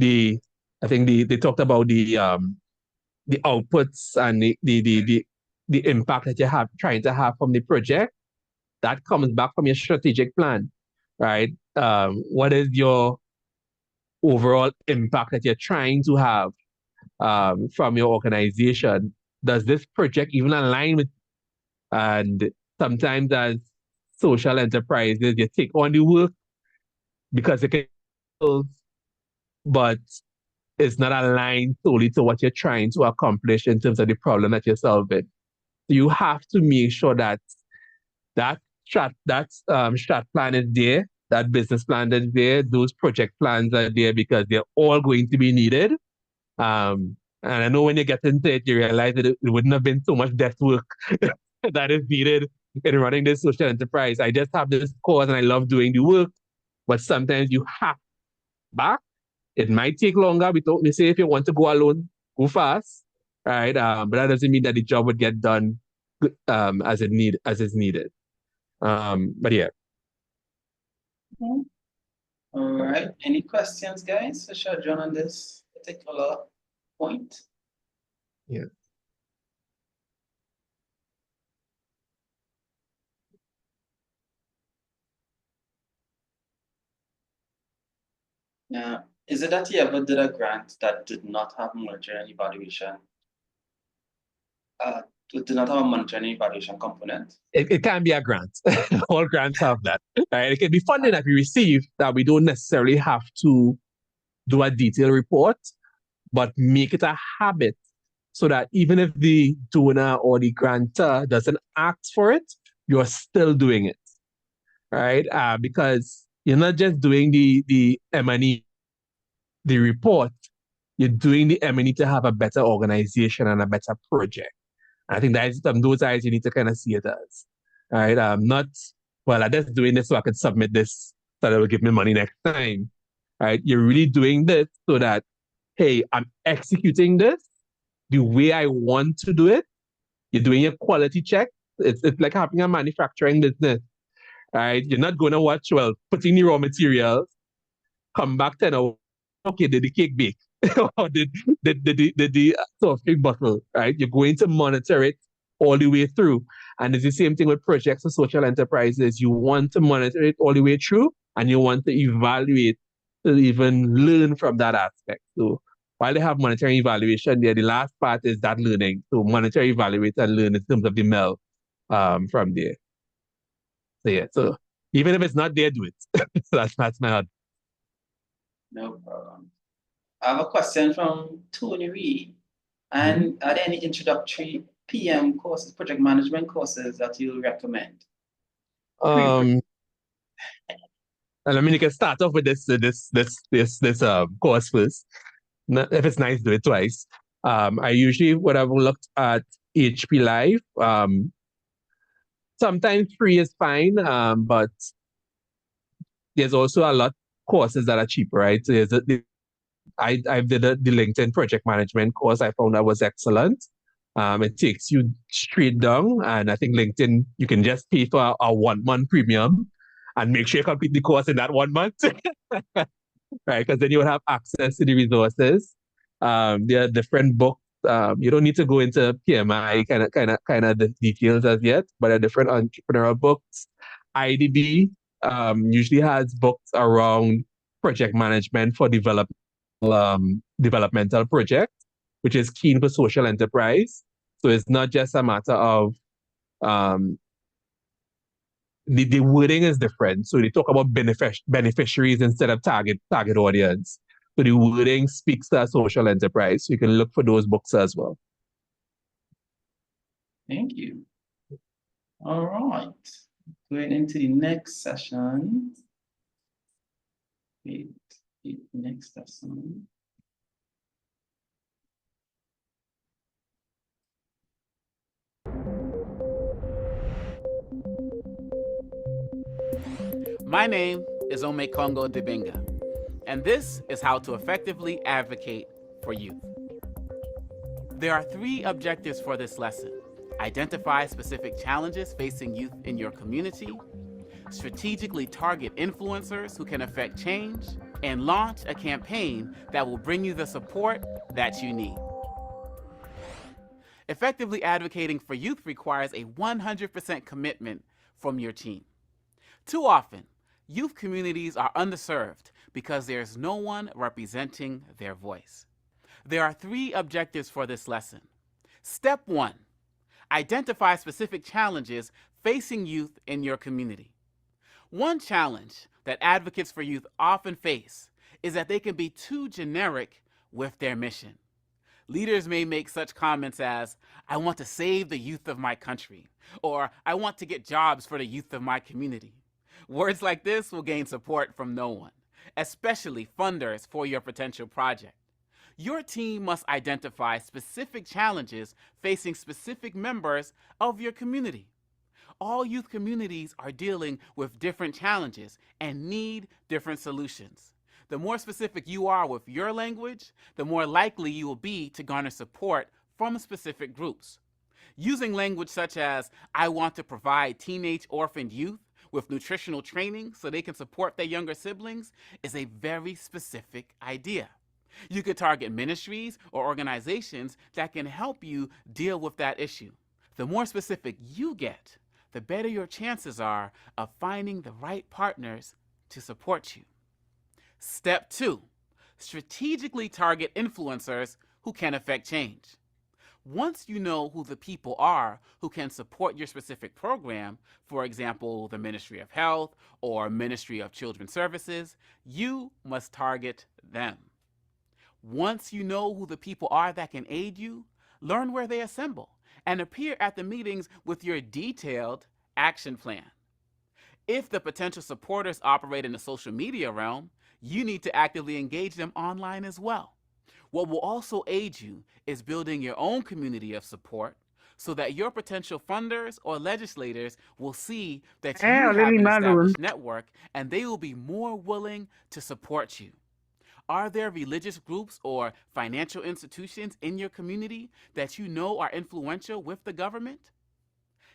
I think they talked about the outputs and the impact that you have trying to have from the project. That comes back from your strategic plan, right? What is your overall impact that you're trying to have from your organization? Does this project even align with? And sometimes as social enterprises, you take on the work because it can, but it's not aligned solely to what you're trying to accomplish in terms of the problem that you're solving. So you have to make sure that that strat plan is there, that business plan is there, those project plans are there because they're all going to be needed. And I know when you get into it, you realize that it wouldn't have been so much desk work that is needed in running this social enterprise. I just have this cause and I love doing the work, but sometimes you have back. It might take longer. We say if you want to go alone, go fast, right? But that doesn't mean that the job would get done as is needed. But yeah. All right. Any questions, guys, for Shedron on this particular point? Yeah. Yeah. Is it that you ever did a grant that did not have monetary evaluation? Did not have a monetary evaluation component? It can be a grant. All grants have that. Right? It can be funding that we receive that we don't necessarily have to do a detailed report, but make it a habit so that even if the donor or the grantor doesn't ask for it, you're still doing it, right? Because you're not just doing the M&E, the report, you're doing the M&E to have a better organization and a better project. I think that is those eyes you need to kind of see it as, right? Not, well, I'm just doing this so I can submit this so that will give me money next time, right? You're really doing this so that, hey, I'm executing this the way I want to do it. You're doing a quality check. It's like having a manufacturing business, right? You're not going to watch, well, putting the raw materials, come back 10 hours, okay, did the cake bake? Or did the soft drink bottle, right? You're going to monitor it all the way through. And it's the same thing with projects or social enterprises. You want to monitor it all the way through and you want to evaluate to even learn from that aspect. So while they have monetary evaluation there, the last part is that learning. So monitor, evaluate, and learn in terms of the MEL from there. So yeah, so even if it's not there, do it. That's my advice. No problem. I have a question from Tony Reed. And are there any introductory PM courses, project management courses that you recommend? And I mean, you can start off with this course first. If it's nice, do it twice. I usually would have looked at HP Live. Sometimes free is fine, but there's also a lot of courses that are cheaper, right? So I did the LinkedIn project management course. I found that was excellent. It takes you straight down, and I think LinkedIn, you can just pay for a 1 month premium and make sure you complete the course in that 1 month, right? Because then you will have access to the resources. There are different books. You don't need to go into PMI kind of the details as yet, but there are different entrepreneurial books. IDB usually has books around project management for developmental projects, which is keen for social enterprise. So it's not just a matter of the wording is different. So they talk about beneficiaries instead of target audience. So the wording speaks to a social enterprise. So you can look for those books as well. Thank you. All right. Going into the next session. Next session. My name is Ome Congo Dibinga, and this is how to effectively advocate for youth. There are 3 objectives for this lesson. Identify specific challenges facing youth in your community, strategically target influencers who can affect change, and launch a campaign that will bring you the support that you need. Effectively advocating for youth requires a 100% commitment from your team. Too often, youth communities are underserved because there's no one representing their voice. There are 3 objectives for this lesson. Step 1, identify specific challenges facing youth in your community. One challenge that advocates for youth often face is that they can be too generic with their mission. Leaders may make such comments as, "I want to save the youth of my country," or "I want to get jobs for the youth of my community." Words like this will gain support from no one, especially funders for your potential project. Your team must identify specific challenges facing specific members of your community. All youth communities are dealing with different challenges and need different solutions. The more specific you are with your language, the more likely you will be to garner support from specific groups. Using language such as, "I want to provide teenage orphaned youth with nutritional training so they can support their younger siblings," is a very specific idea. You could target ministries or organizations that can help you deal with that issue. The more specific you get, the better your chances are of finding the right partners to support you. Step 2, strategically target influencers who can affect change. Once you know who the people are who can support your specific program, for example, the Ministry of Health or Ministry of Children's Services, you must target them. Once you know who the people are that can aid you, learn where they assemble and appear at the meetings with your detailed action plan. If the potential supporters operate in the social media realm, you need to actively engage them online as well. What will also aid you is building your own community of support so that your potential funders or legislators will see that you have an established network and they will be more willing to support you. Are there religious groups or financial institutions in your community that you know are influential with the government?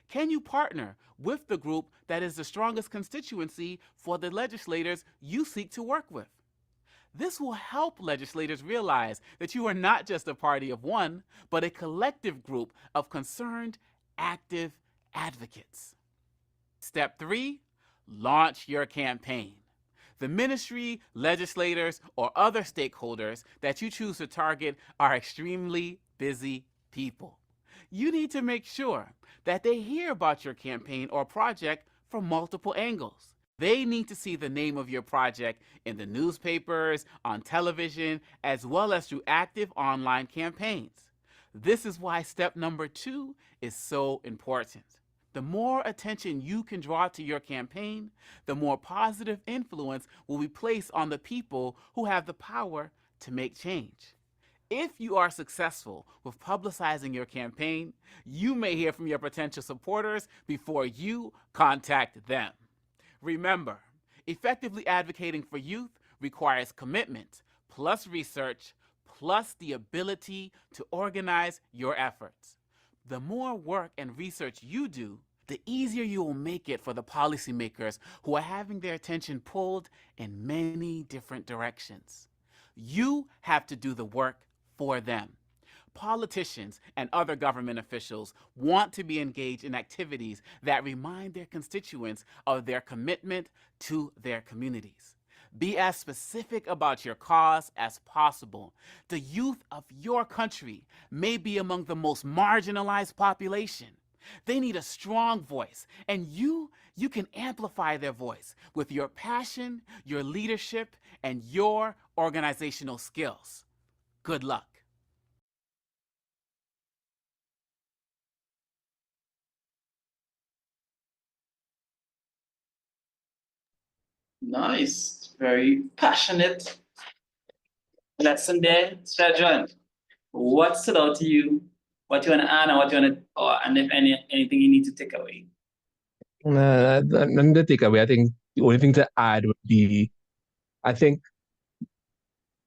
Can you partner with the group that is the strongest constituency for the legislators you seek to work with? This will help legislators realize that you are not just a party of one, but a collective group of concerned, active advocates. Step 3, launch your campaign. The ministry, legislators, or other stakeholders that you choose to target are extremely busy people. You need to make sure that they hear about your campaign or project from multiple angles. They need to see the name of your project in the newspapers, on television, as well as through active online campaigns. This is why step number 2 is so important. The more attention you can draw to your campaign, the more positive influence will be placed on the people who have the power to make change. If you are successful with publicizing your campaign, you may hear from your potential supporters before you contact them. Remember, effectively advocating for youth requires commitment, plus research, plus the ability to organize your efforts. The more work and research you do, the easier you will make it for the policymakers who are having their attention pulled in many different directions. You have to do the work for them. Politicians and other government officials want to be engaged in activities that remind their constituents of their commitment to their communities. Be as specific about your cause as possible. The youth of your country may be among the most marginalized population. They need a strong voice, and you can amplify their voice with your passion, your leadership, and your organizational skills. Good luck. Nice, very passionate lesson there, Shedron. What stood out to you? What you want to add, and what you want to, and if anything you need to take away? And the takeaway, I think The only thing to add would be, I think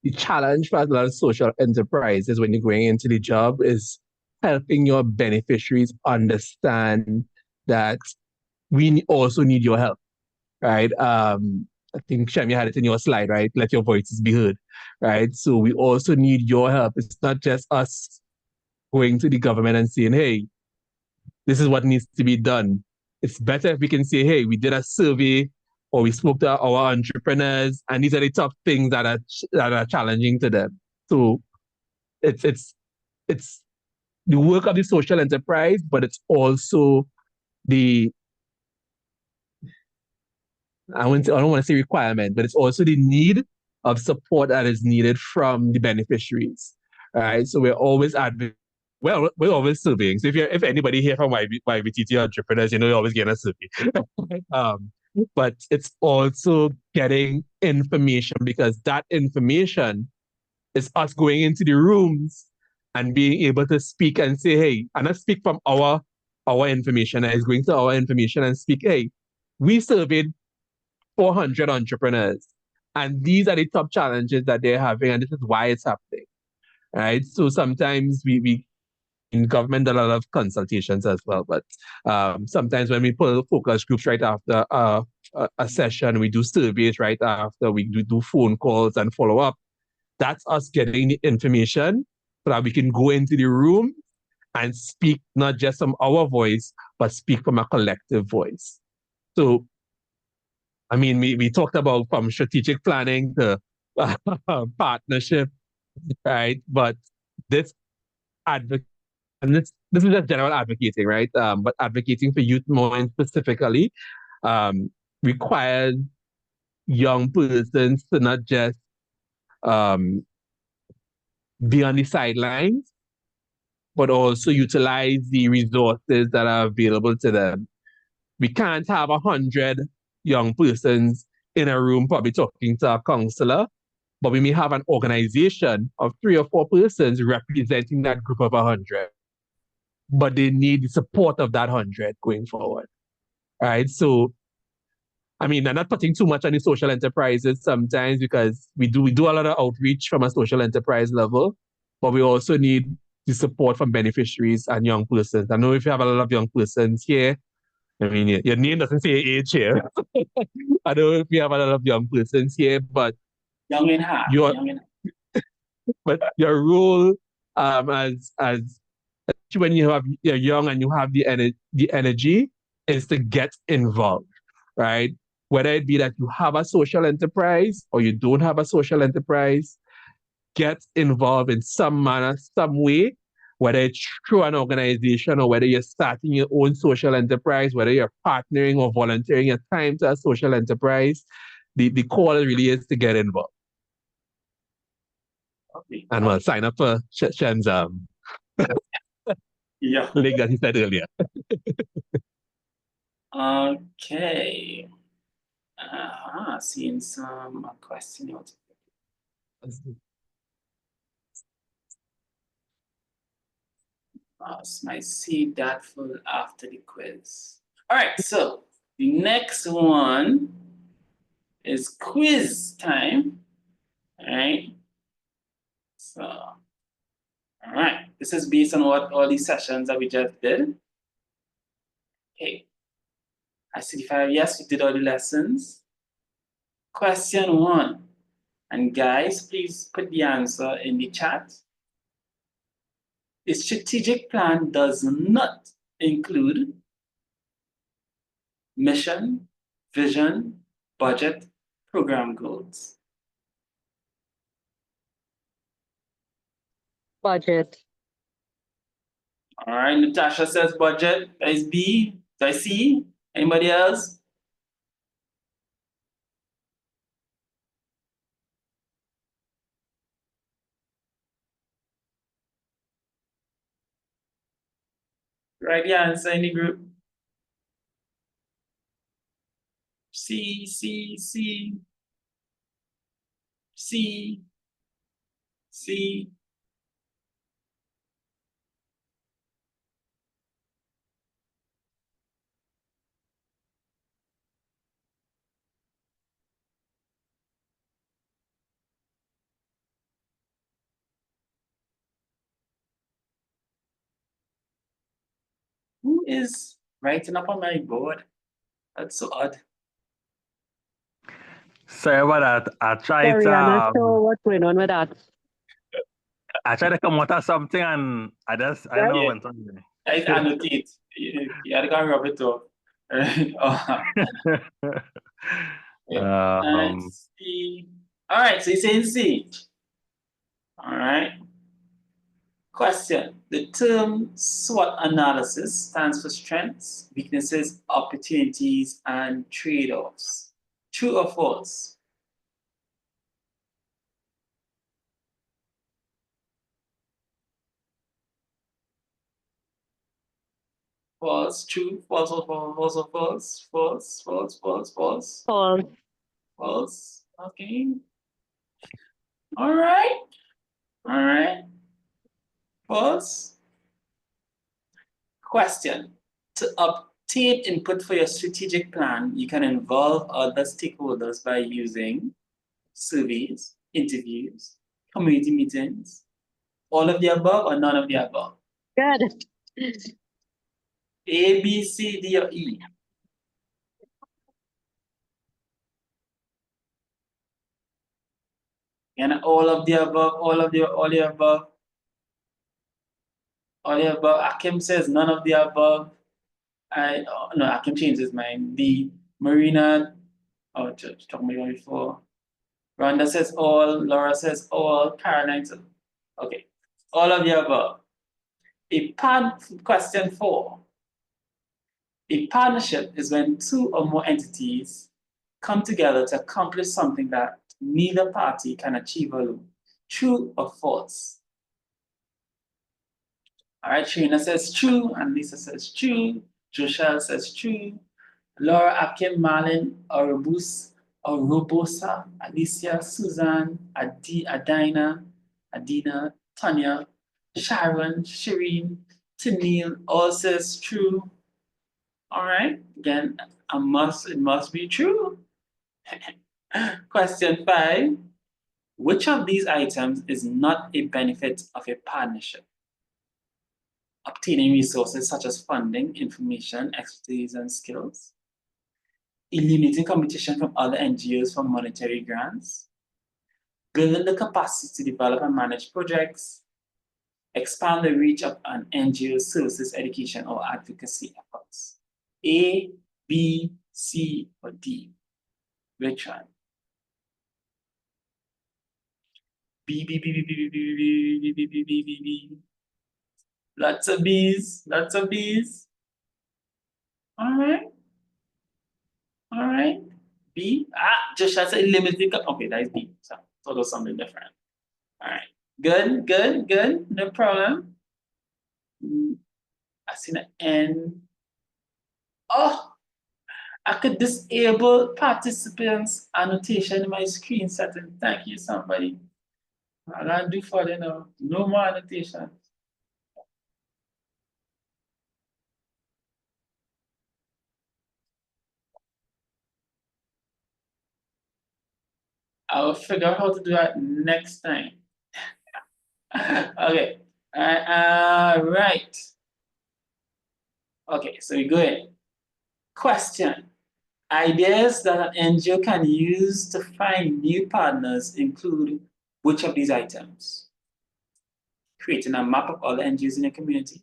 the challenge for a lot of social enterprises when you're going into the job is helping your beneficiaries understand that we also need your help, right? I think Shem, you had it in your slide, right? Let your voices be heard, right? So we also need your help. It's not just us going to the government and saying, hey, this is what needs to be done. It's better if we can say, hey, we did a survey or we spoke to our entrepreneurs and these are the top things that are challenging to them. So it's the work of the social enterprise, but it's also the I don't want to say requirement, but it's also the need of support that is needed from the beneficiaries. Right. So we're always well, we're always surveying. So if anybody here from YBTT entrepreneurs, you know, you're always getting a survey. But it's also getting information because that information is us going into the rooms and being able to speak and say, hey, and not speak from our information. Is going to our information and speak, hey, we surveyed 400 entrepreneurs. And these are the top challenges that they're having, and this is why it's happening. Right. So sometimes we in government a lot of consultations as well, but sometimes when we pull focus groups right after a session, we do surveys right after, we do phone calls and follow up. That's us getting the information so that we can go into the room and speak not just from our voice, but speak from a collective voice. So I mean, we talked about from strategic planning to partnership, right? But this advocate, and this is just general advocating, right? But advocating for youth more specifically requires young persons to not just be on the sidelines, but also utilize the resources that are available to them. We can't have 100 young persons in a room probably talking to a counselor, but we may have an organization of 3 or 4 persons representing that group of 100. But they need the support of that 100 going forward. Right. So, I mean, I'm not putting too much on the social enterprises sometimes because we do a lot of outreach from a social enterprise level, but we also need the support from beneficiaries and young persons. I know if you have a lot of young persons here, I mean, your name doesn't say age here. I don't know if we have a lot of young persons here, but young in heart. But your role as when you're young and you have the energy is to get involved, right? Whether it be that you have a social enterprise or you don't have a social enterprise, get involved in some manner, some way, whether it's through an organization or whether you're starting your own social enterprise, whether you're partnering or volunteering your time to a social enterprise, the call really is to get involved. Okay. And well, sign up for Shem's link that he said earlier. Okay. Seeing some question out. Might see that full after the quiz. All right, so the next one is quiz time. All right. So, all right. This is based on what all these sessions that we just did. Okay. I see 5. Yes, you did all the lessons. Question 1. And guys, please put the answer in the chat. A strategic plan does not include mission, vision, budget, program goals. Budget. All right, Natasha says budget. That is B. Did I see? Anybody else? Right, the answer in the group. C, C, C, C, C. is writing up on my board? That's so odd. Sorry about that. Sorry, I'm not sure what's going on with that. I tried to come out of something and I don't know what went on there. I annotate. You had to rub it off. Let's see. All right, so you're saying C. All right. Question. The term SWOT analysis stands for strengths, weaknesses, opportunities, and trade-offs. True or false? False, true, false or false or false? False, false, false, false. False. False. Okay. All right. All right. False. Question. To obtain input for your strategic plan, you can involve other stakeholders by using surveys, interviews, community meetings, all of the above or none of the above? Good. A, B, C, D, or E? And all of the above, all the above, all the above. Akim says none of the above. No, Akim changed his mind. D, Marina, talking about before. Rhonda says all, Laura says all, Caroline says, okay. All of the above. Question 4. A partnership is when two or more entities come together to accomplish something that neither party can achieve alone. True or false? All right, Trina says true, and Lisa says true. Joshua says true. Laura, Akim, Marlin, Robosa, Alicia, Suzanne, Adina, Tanya, Sharon, Shireen, Tennille, all says true. All right, again, it must be true. Question 5. Which of these items is not a benefit of a partnership? Obtaining resources such as funding, information, expertise, and skills. Eliminating competition from other NGOs for monetary grants. Building the capacity to develop and manage projects. Expand the reach of an NGO's services, education, or advocacy efforts. A, B, C, or D? Which one? B, B, B, B, B, B, B, B, B, B, B, B, B. Lots of B's, lots of B's. All right. All right. B. Just as a limited. Okay, that's B. So it was something different. All right. Good, good, good. No problem. I see the N. Oh, I could disable participants annotation in my screen setting. Thank you, somebody. I gotta do for you now. No more annotation. I will figure out how to do that next time. Okay. Right. Okay, so we go ahead. Question. Ideas that an NGO can use to find new partners include which of these items? Creating a map of all the NGOs in your community.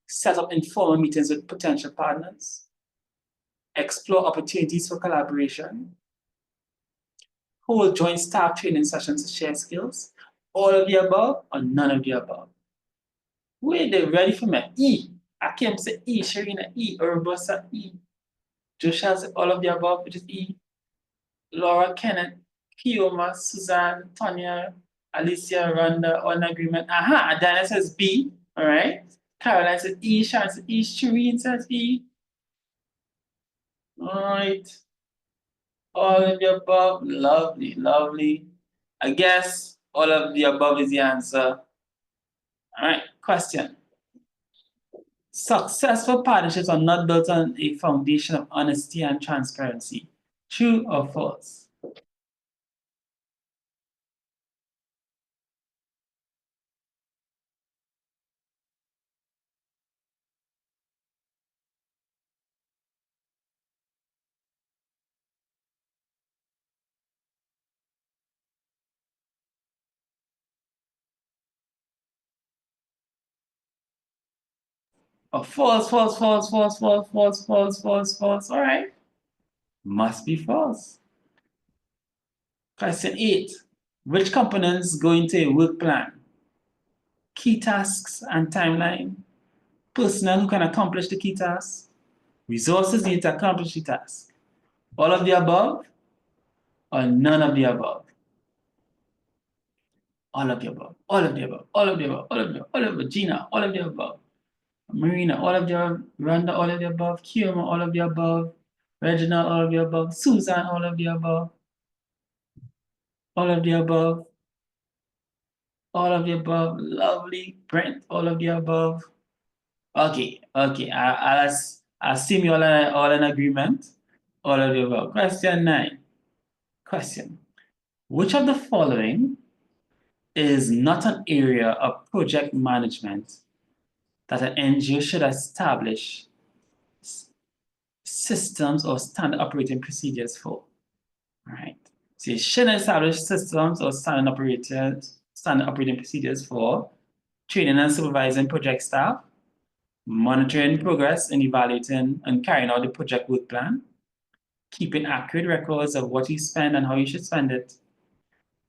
Set up informal meetings with potential partners. Explore opportunities for collaboration. Hold joint staff training sessions to share skills. All of the above or none of the above? Wait, they ready for me? E. Akim say E. Sharina E. Urbosa E. Joshua said all of the above, which is E. Laura, Kenneth, Kioma, Suzanne, Tanya, Alicia, Rhonda, all in agreement. Aha, Adana says B. All right. Caroline says E. Sharon says E. Shireen says E. All right. All of the above. Lovely, lovely. I guess all of the above is the answer. All right. Question. Successful partnerships are not built on a foundation of honesty and transparency. True or false? Oh, false, false, false, false, false, false, false, false, false. All right. Must be false. Question 8. Which components go into a work plan? Key tasks and timeline. Personnel who can accomplish the key tasks. Resources needed to accomplish the task. All of the above or none of the above? All of the above, all of the above, all of the above, all of the above, all of the above. Gina, all of the above. Marina, all of the above. Rhonda, all of the above. Kioma, all of the above. Reginald, all of the above. Susan, all of the above. All of the above. All of the above. Lovely. Brent, all of the above. Okay, okay. I'll assume you all in agreement. All of the above. Question 9. Question. Which of the following is not an area of project management that an NGO should establish systems or standard operating procedures for? All right. So you shouldn't establish systems or standard operating procedures for training and supervising project staff, monitoring progress and evaluating and carrying out the project work plan, keeping accurate records of what you spend and how you should spend it,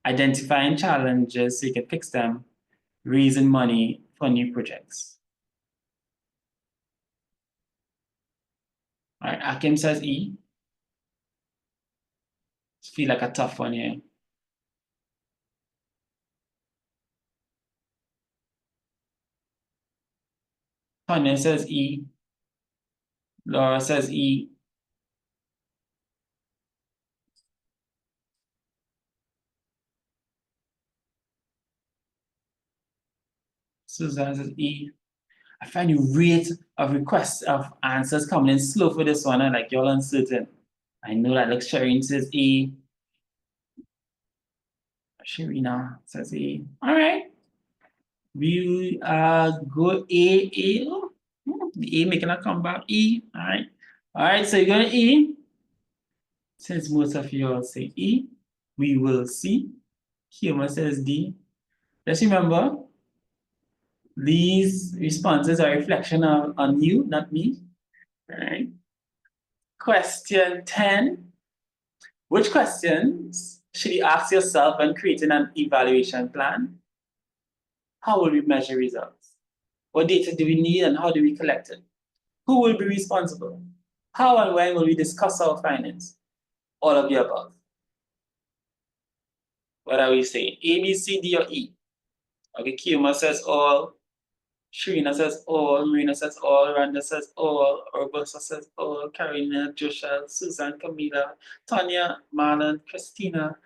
identifying challenges so you can fix them, raising money for new projects. All right, Akim says E. Feel like a tough one here. Tanya says E. Laura says E. Susan says E. I find the rate of requests of answers coming in slow for this one. Like y'all uncertain. I know that. Like Shireen says E. Sharina says E. All right. We go A. Oh, the A making a comeback. E. All right. All right. So you're going to E. Since most of you all say E, we will see. Humor says D. Just remember, these responses are a reflection on you, not me. All right. Question 10. Which questions should you ask yourself when creating an evaluation plan? How will we measure results? What data do we need and how do we collect it? Who will be responsible? How and when will we discuss our findings? All of the above. What are we saying? A, B, C, D, or E? Okay, Kioma says all. Sharina says all. Marina says all. Rhonda says all. Roberta says all. Karina, Joshua, Susan, Camila, Tanya, Marlon, Christina,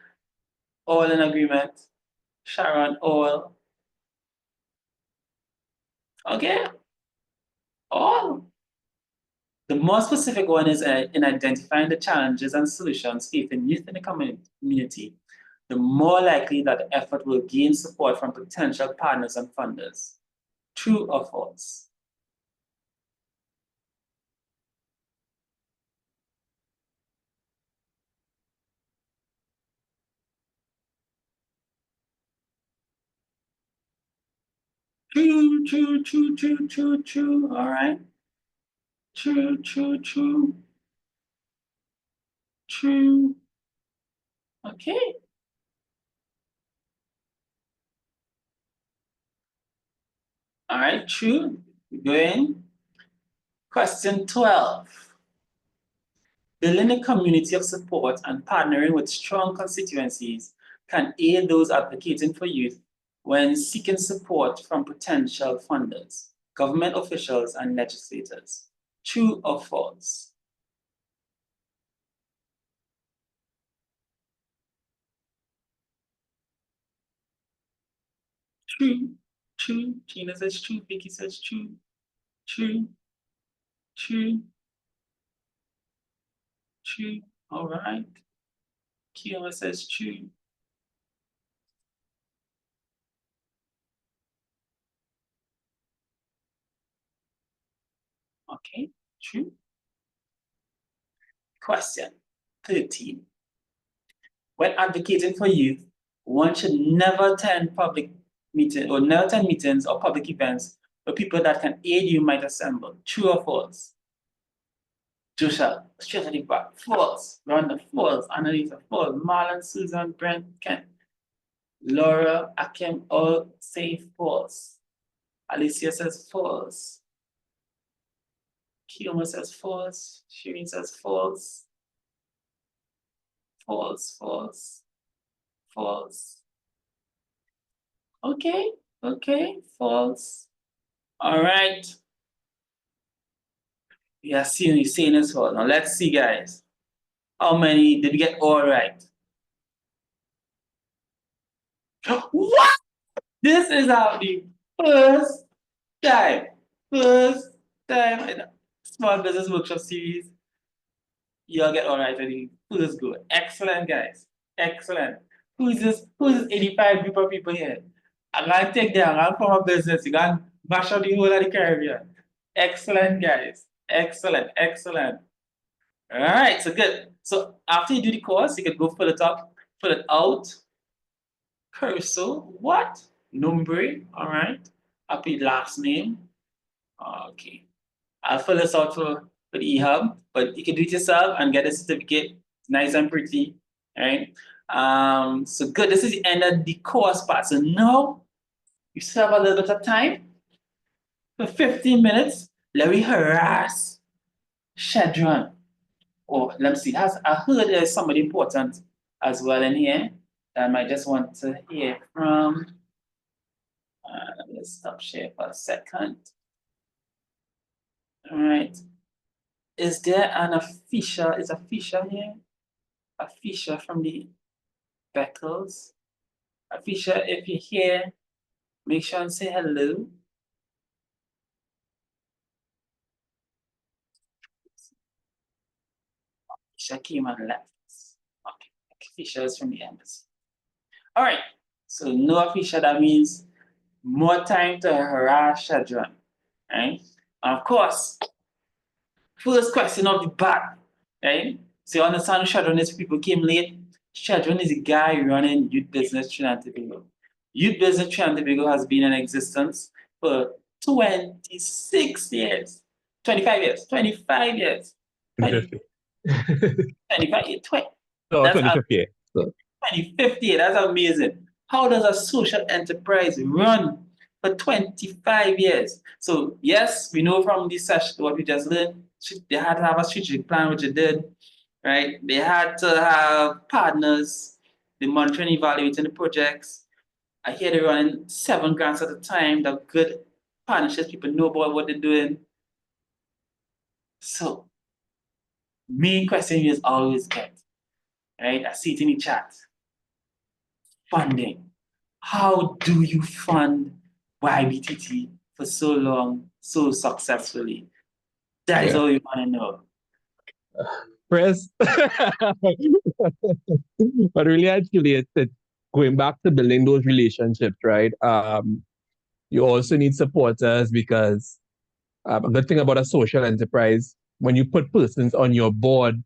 all in agreement. Sharon, all. Okay, all. The more specific one is in identifying the challenges and solutions facing youth in the community, the more likely that the effort will gain support from potential partners and funders. True or false? True, true, true, true, true, true. All right. True, true, true. True. Okay. All right, true. Going. Question 12. Building a community of support and partnering with strong constituencies can aid those advocating for youth when seeking support from potential funders, government officials, and legislators. True or false? True. True. Gina says true. Vicky says true. True. True. True. All right. Kioma says true. Okay, true. Question 13. When advocating for youth, one should never attend public meetings or public events The people that can aid you might assemble. True or false? Joshua, straight at the back. False. Rhonda, false. Annalisa, false. Marlon, Susan, Brent, Ken, Laura, Akim, all say false. Alicia says false. Kiyomo says false. Shirin says false. False, false, false. Okay, false. All right. Yeah, seeing you saying as well. Now let's see, guys. How many did we get all right? What? This is our the first time in the Small Business Workshop series. You'll get all right. First go. Excellent, guys. Excellent. Who's this 85 group of people here? I'm gonna take them. I'm gonna form a business. You're gonna bash out the whole of the Caribbean. Excellent, guys. Excellent. All right, so good. So after you do the course, you can go fill it up, fill it out. Cursor, what? Number, all right. I'll put last name. Okay. I'll fill this out for the Ehub, but you can do it yourself and get a certificate. It's nice and pretty, all right? So good. This is the end of the course part. So now you still have a little bit of time. For 15 minutes, let me harass Shedron. Oh, let me see. I heard there's somebody important as well in here that I might just want to hear from. Let me stop share for a second. All right. Is there an official? Is a Fisher here? A Fisher from the Beckles? A Fisher, if you're here, make sure and say hello. Fisher came and left. Okay, Fisher is from the embassy. All right. So no Fisher, that means more time to harass Shedron. Right? And of course, first question of the bat, right? So you understand who Shedron is? People came late. Shedron is a guy running Youth Business Trinidad and Tobago. Youth Business Trinidad and Tobago has been in existence for 26 years. 25 years. 25 years. 2050. 25 years. No, That's 2050. 2050. That's amazing. How does a social enterprise run for 25 years? So yes, we know from this session what we just learned, they had to have a strategic plan, which they did, right? They had to have partners, they monitoring and evaluating the projects. I hear they're running 7 grants at a time. They're good partnerships, people know about what they're doing. So main question you always get, right? I see it in the chat. Funding. How do you fund YBTT for so long, so successfully? That is all you want to know. Press. But really, actually, it's going back to building those relationships, right? You also need supporters because a good thing about a social enterprise, when you put persons on your board,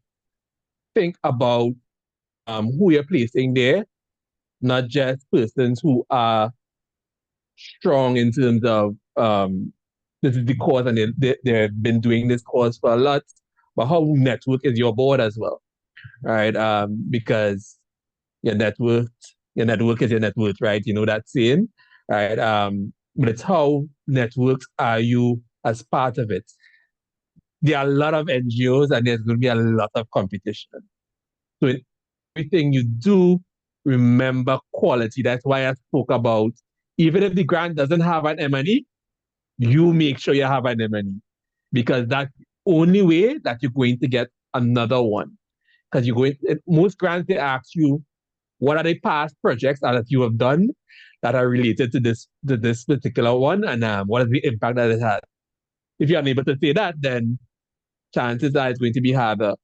think about who you're placing there, not just persons who are strong in terms of this is the cause and they've been doing this cause for a lot, but how network is your board as well, right? Because your network is your net worth, right? You know that saying, right? But it's how networks are you as part of it. There are a lot of NGOs and there's going to be a lot of competition. So in everything you do, remember quality. That's why I spoke about, even if the grant doesn't have an M&E, you make sure you have an M&E, because that's the only way that you're going to get another one. Because most grants, they ask you, what are the past projects that you have done that are related to this particular one, and what is the impact that it has? If you're unable to say that, then chances are it's going to be harder.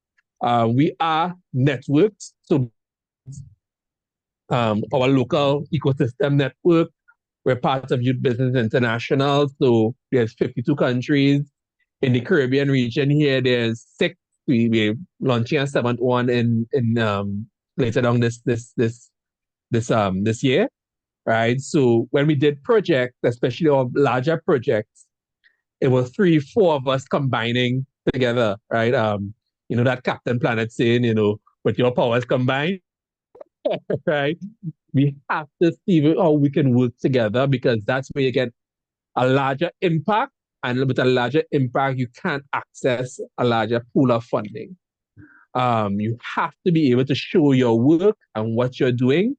We are networked, so our local ecosystem network, we're part of Youth Business International, so there's 52 countries. In the Caribbean region here, there's 6. We're launching a 7th one in later on this year, right? So when we did projects, especially our larger projects, it was 3, 4 of us combining together, right? That Captain Planet saying, with your powers combined, right? We have to see how we can work together because that's where you get a larger impact. And with a larger impact, you can access a larger pool of funding. You have to be able to show your work and what you're doing.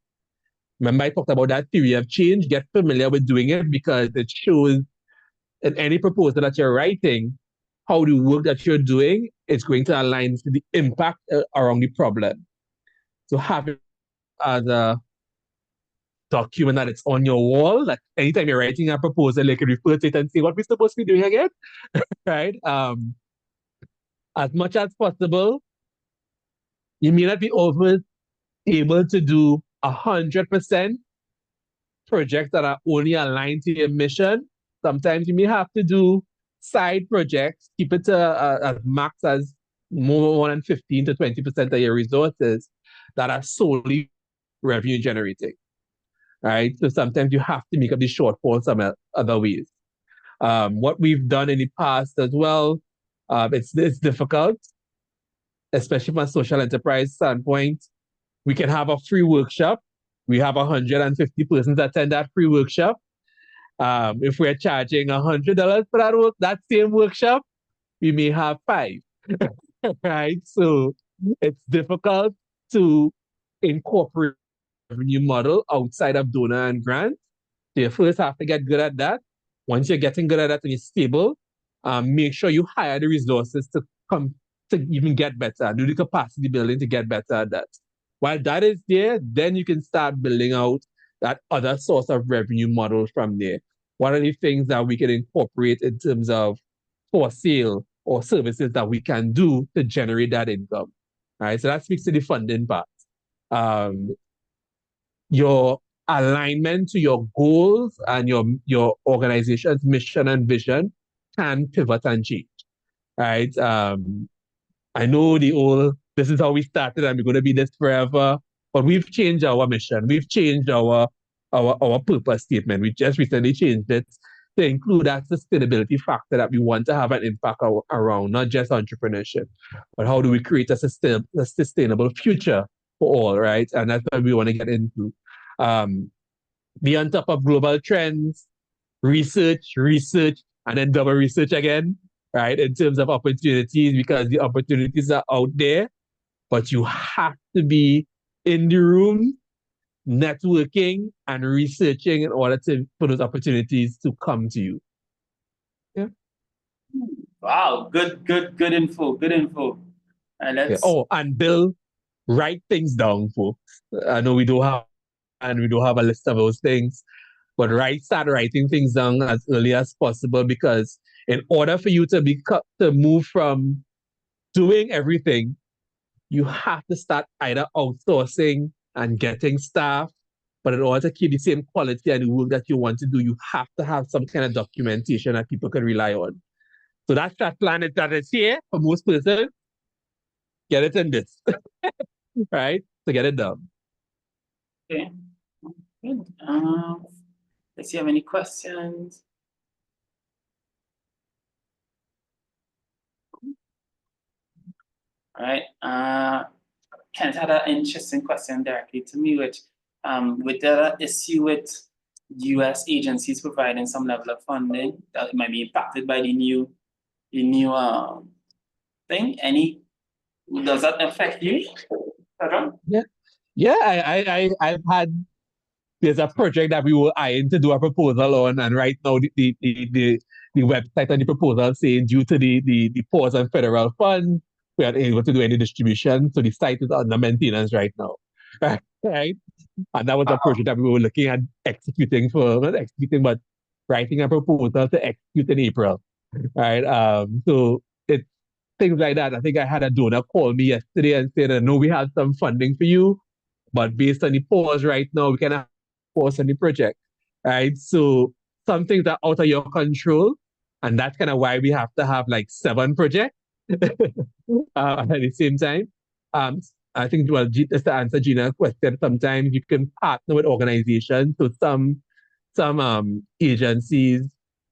Remember, I talked about that theory of change. Get familiar with doing it because it shows in any proposal that you're writing how the work that you're doing is going to align to the impact around the problem. So have it as a document that it's on your wall. Like anytime you're writing a proposal, you can refer to it and say what we're supposed to be doing again, right? As much as possible, you may not be always able to do 100% projects that are only aligned to your mission. Sometimes you may have to do side projects, keep it to as max as more than 15 to 20% of your resources that are solely revenue generating, right? So sometimes you have to make up the shortfall some other ways. What we've done in the past as well, it's difficult, especially from a social enterprise standpoint. We can have a free workshop. We have 150 persons attend that free workshop. If we're charging $100 for that same workshop, we may have 5, right? So it's difficult to incorporate revenue model outside of donor and grant. So you first have to get good at that. Once you're getting good at that and you're stable, make sure you hire the resources to come to even get better, do the capacity building to get better at that. While that is there, then you can start building out that other source of revenue model from there. What are the things that we can incorporate in terms of for sale or services that we can do to generate that income? All right, so that speaks to the funding part. Your alignment to your goals and your organization's mission and vision can pivot and change, right? I know this is how we started and we're going to be this forever, but we've changed our mission. We've changed our purpose statement. We just recently changed it to include that sustainability factor that we want to have an impact around, not just entrepreneurship, but how do we create a sustainable future for all, right? And that's what we want to get into. Be on top of global trends, research, and then double research again, right? In terms of opportunities, because the opportunities are out there, but you have to be in the room, networking and researching in order for those opportunities to come to you. Yeah. Wow, good info. And let's and write things down, folks. I know we don't have a list of those things, but start writing things down as early as possible, because in order for you to move from doing everything, you have to start either outsourcing and getting staff, but in order to keep the same quality and the work that you want to do, you have to have some kind of documentation that people can rely on. So that's that plan that is here for most persons. Get it in this, right? To get it done. Okay. Good. Let's see, have any questions? All right. Kent had an interesting question directly to me, which with the issue with U.S. agencies providing some level of funding that might be impacted by the new thing. Does that affect you, Shedron? Yeah. I've had. There's a project that we were eyeing to do a proposal on, and right now the website and the proposal saying due to the pause on federal funds, we are able to do any distribution. So the site is under maintenance right now. Right? And that was a project that we were looking at but writing a proposal to execute in April. Right. So it's things like that. I think I had a donor call me yesterday and said, I know we have some funding for you, but based on the pause right now, we cannot pause on the project. Right. So some things are out of your control. And that's kind of why we have to have like 7 projects at the same time. I think, well, just to answer Gina's question, sometimes you can partner with organizations. So some agencies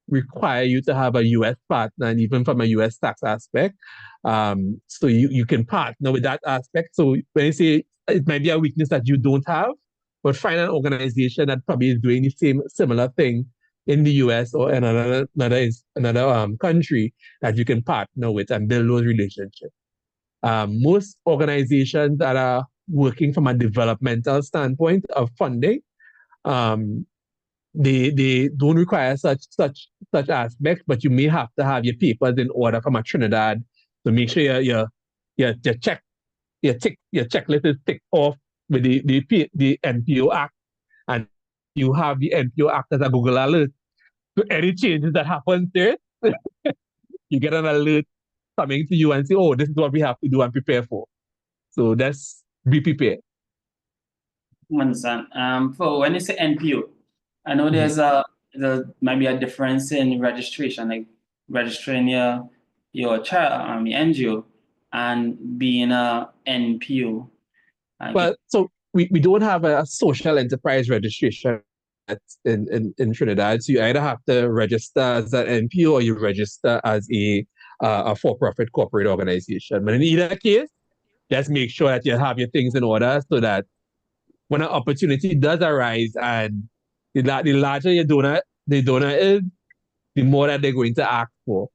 require you to have a US partner, and even from a US tax aspect. So you can partner with that aspect. So when you say it might be a weakness that you don't have, but find an organization that probably is doing the similar thing in the US or in another country that you can partner with and build those relationships. Most organizations that are working from a developmental standpoint of funding, they don't require such aspects, but you may have to have your papers in order from a Trinidad to make sure your checklist is ticked off with the NPO Act, and you have the NPO Act as a Google alert. So any changes that happen there, you get an alert coming to you and say, oh, this is what we have to do and prepare for. So that's be prepared. Understand. For when you say NPO, I know there's might be a difference in registration, like registering your child, your NGO, and being a NPO. Well, so we don't have a social enterprise registration in Trinidad. So you either have to register as an NPO or you register as a for-profit corporate organization. But in either case, just make sure that you have your things in order so that when an opportunity does arise and the larger your donor is, the more that they're going to ask for.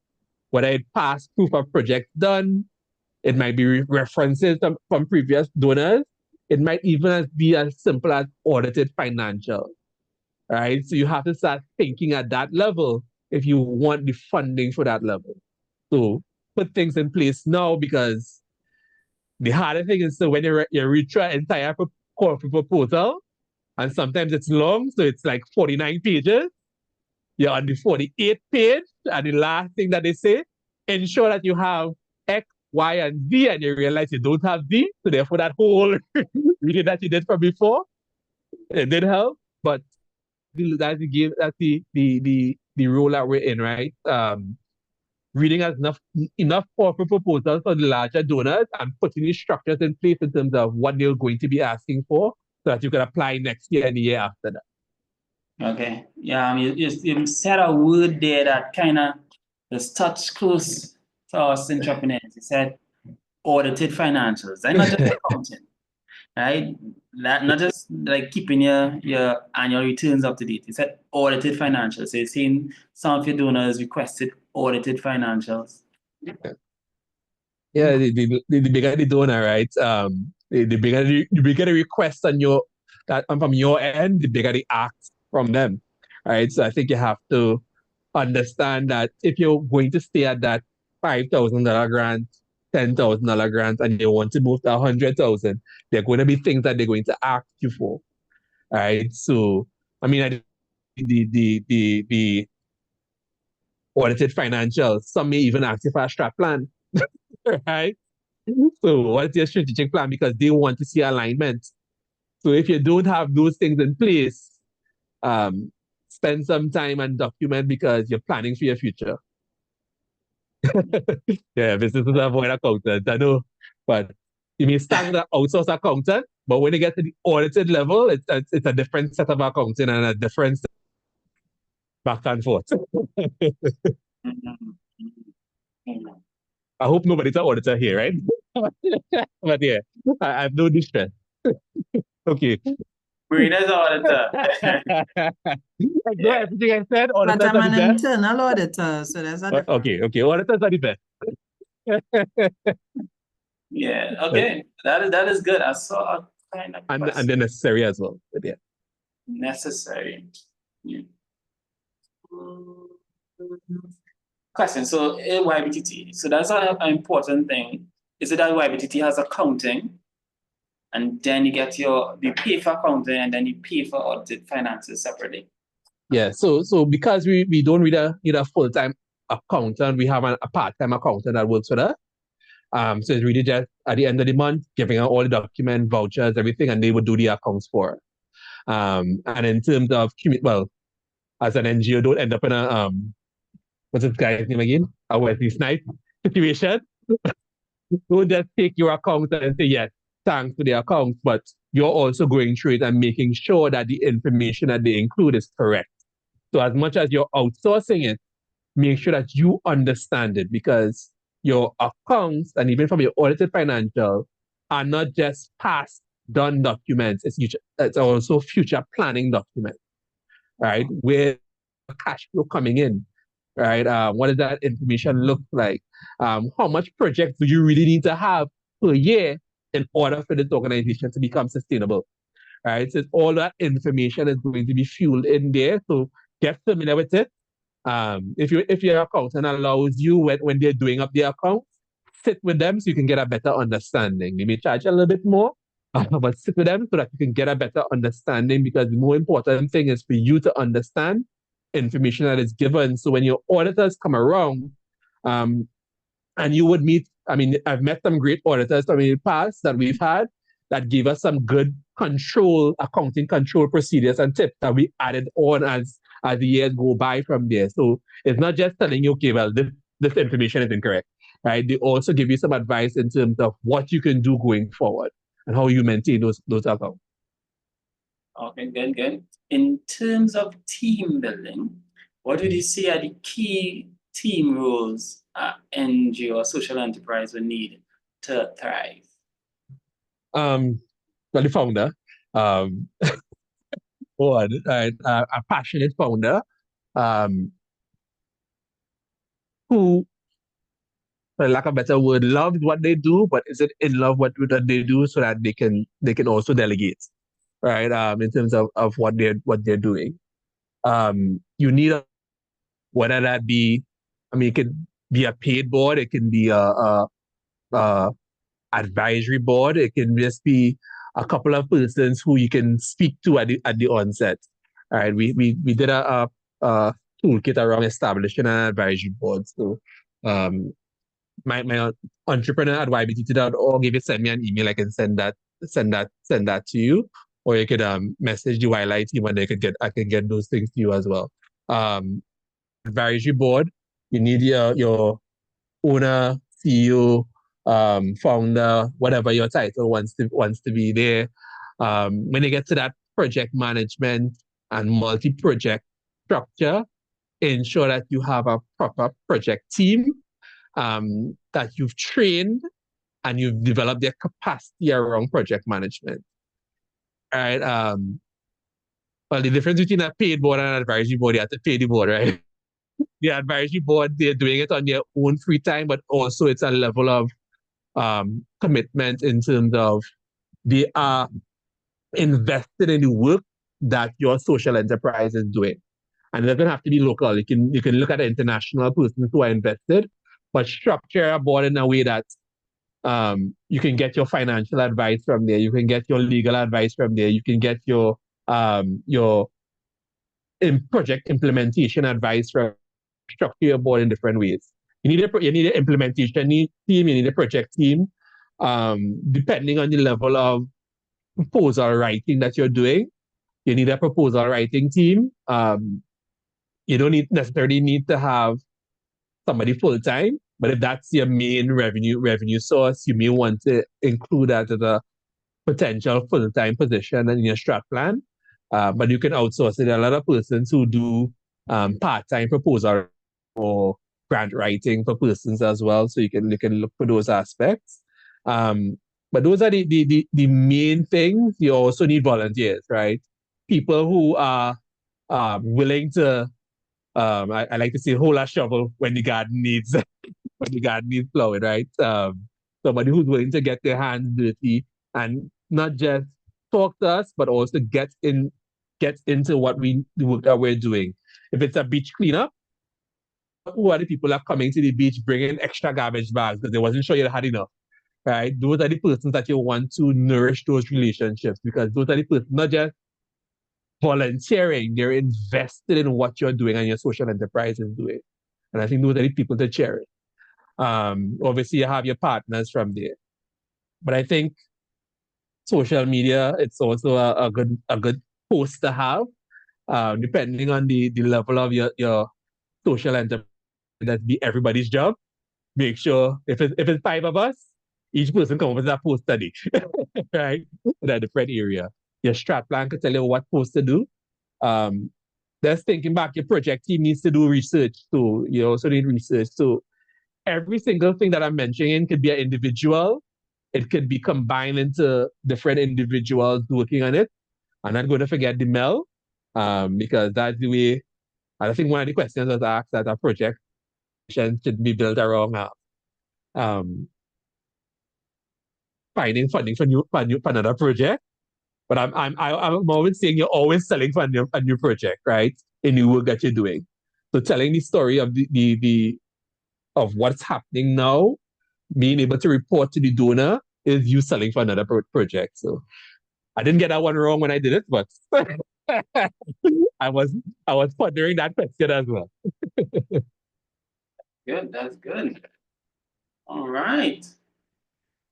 Whether it past proof of projects done, it might be references from previous donors. It might even be as simple as audited financials, right? So you have to start thinking at that level if you want the funding for that level. So put things in place now, because the harder thing is when you read through an entire corporate proposal, and sometimes it's long, so it's like 49 pages. You're on the 48th page, and the last thing that they say, ensure that you have X, Y, and Z, and you realize you don't have Z, so therefore that whole reading that you did from before, it did help, but that's the role that we're in, right? Reading has enough corporate proposals for the larger donors and putting these structures in place in terms of what they're going to be asking for, so that you can apply next year and the year after that. Okay. Yeah, you said a word there that kind of is touch close to us entrepreneurs. You said audited financials. That's not just accounting, right? That not just like keeping your annual returns up to date. You said audited financials. So you're saying some of your donors requested audited financials. Yeah, the bigger the donor, right? The bigger the request on from your end, the bigger the ask from them, right? So I think you have to understand that if you're going to stay at that $5,000 grant, $10,000 grant, and you want to move to 100,000, there are going to be things that they're going to ask you for, right? So I mean, the audited financials, some may even ask you for a strat plan. Right? So what's your strategic plan? Because they want to see alignment. So if you don't have those things in place, spend some time and document, because you're planning for your future. Yeah, businesses avoid accountants, I know. But you may start with an outsourced accountant, but when you get to the audited level, it's a different set of accounting and a different back and forth. I hope nobody's an auditor here, right? But yeah, I have no distress. Okay. Marina's auditor. I know everything I said. But I'm an internal auditor, so there's a difference. Okay. Auditors are the best. Yeah. Okay. That is good. I saw a kind of and they're necessary as well. But yeah. Necessary. Yeah. Question. So YBTT. So that's an important thing. Is it that YBTT has accounting, and then you pay for accounting, and then you pay for audited finances separately? Yeah. So because we don't need a full-time accountant, we have a part-time accountant that works with us. So it's really just at the end of the month, giving out all the documents, vouchers, everything, and they would do the accounts for us. And in terms of as an NGO, don't end up in a what's this guy's name again? A Wesley Snipes situation. Don't just take your account and say, yes, thanks for the account, but you're also going through it and making sure that the information that they include is correct. So as much as you're outsourcing it, make sure that you understand it, because your accounts and even from your audited financial are not just past done documents. It's also future planning documents, right? Where cash flow coming in, right? What does that information look like? How much projects do you really need to have per year in order for this organization to become sustainable, right? So all that information is going to be fueled in there. So get familiar with it. If your accountant allows you when they're doing up their accounts, sit with them so you can get a better understanding. They may charge a little bit more, but sit with them so that you can get a better understanding, because the more important thing is for you to understand information that is given. So when your auditors come around, and you would meet, I mean, I've met some great auditors from the past that we've had that gave us some good accounting control procedures and tips that we added on as the years go by from there. So it's not just telling you, okay, well, this information is incorrect, right? They also give you some advice in terms of what you can do going forward and how you maintain those accounts. Okay, good. In terms of team building, what would you say are the key team roles NGO or social enterprise would need to thrive? Well, the founder, a passionate founder, who, for lack of a better word, loves what they do, but isn't in love with what they do, so that they can also delegate, right? In terms of what they're doing. You need whether that be, I mean, it could be a paid board, it can be a advisory board, it can just be a couple of persons who you can speak to at the onset. All right, we did a toolkit around establishing an advisory board. So my entrepreneur at ybtt.org, if you send me an email, I can send that to you, or you could message the YLI team and I can get those things to you as well. Advisory board, you need your owner, CEO, founder, whatever your title wants to be there. When you get to that project management and multi-project structure, ensure that you have a proper project team that you've trained and you've developed their capacity around project management. All right. Well, the difference between a paid board and an advisory board, you have to pay the board, right? The advisory board, they're doing it on their own free time, but also it's a level of commitment in terms of they are invested in the work that your social enterprise is doing. And it doesn't have to be local. You can look at international persons who are invested, but structure a board in a way that you can get your financial advice from there, you can get your legal advice from there, you can get your project implementation advice from. Structure your board in different ways. You need an implementation team, you need a project team. Depending on the level of proposal writing that you're doing, you need a proposal writing team. You don't necessarily need to have somebody full-time, but if that's your main revenue source, you may want to include that as a potential full-time position in your strat plan. But you can outsource it. There are a lot of persons who do part-time proposal or grant writing for persons as well. So you can look for those aspects. But those are the main things. You also need volunteers, right? People who are willing to, I like to say, hold a shovel when the garden needs plowing, right? Somebody who's willing to get their hands dirty and not just talk to us, but also get into the work that we're doing. If it's a beach cleanup, who are the people that are coming to the beach bringing extra garbage bags because they wasn't sure you had enough, right? Those are the persons that you want to nourish those relationships, because those are the persons not just volunteering, they're invested in what you're doing and your social enterprise is doing. And I think those are the people to cherish. Obviously, you have your partners from there. But I think social media, it's also a good post to have, depending on the level of your social enterprise. That be everybody's job. Make sure if it's 5 of us, each person come up with a post study, right? In a different area. Your strat plan can tell you what post to do. Just thinking back, your project team needs to do research too. You also need research. So every single thing that I'm mentioning could be an individual. It could be combined into different individuals working on it. I'm not going to forget the Mel, because that's the way. I think one of the questions was asked that a project should be built around um, finding funding for another project. But I'm always saying you're always selling for a new project, right? A new work that you're doing. So telling the story of the of what's happening now, being able to report to the donor is you selling for another project. So I didn't get that one wrong when I did it, but I was pondering that question as well. Good, that's good. All right.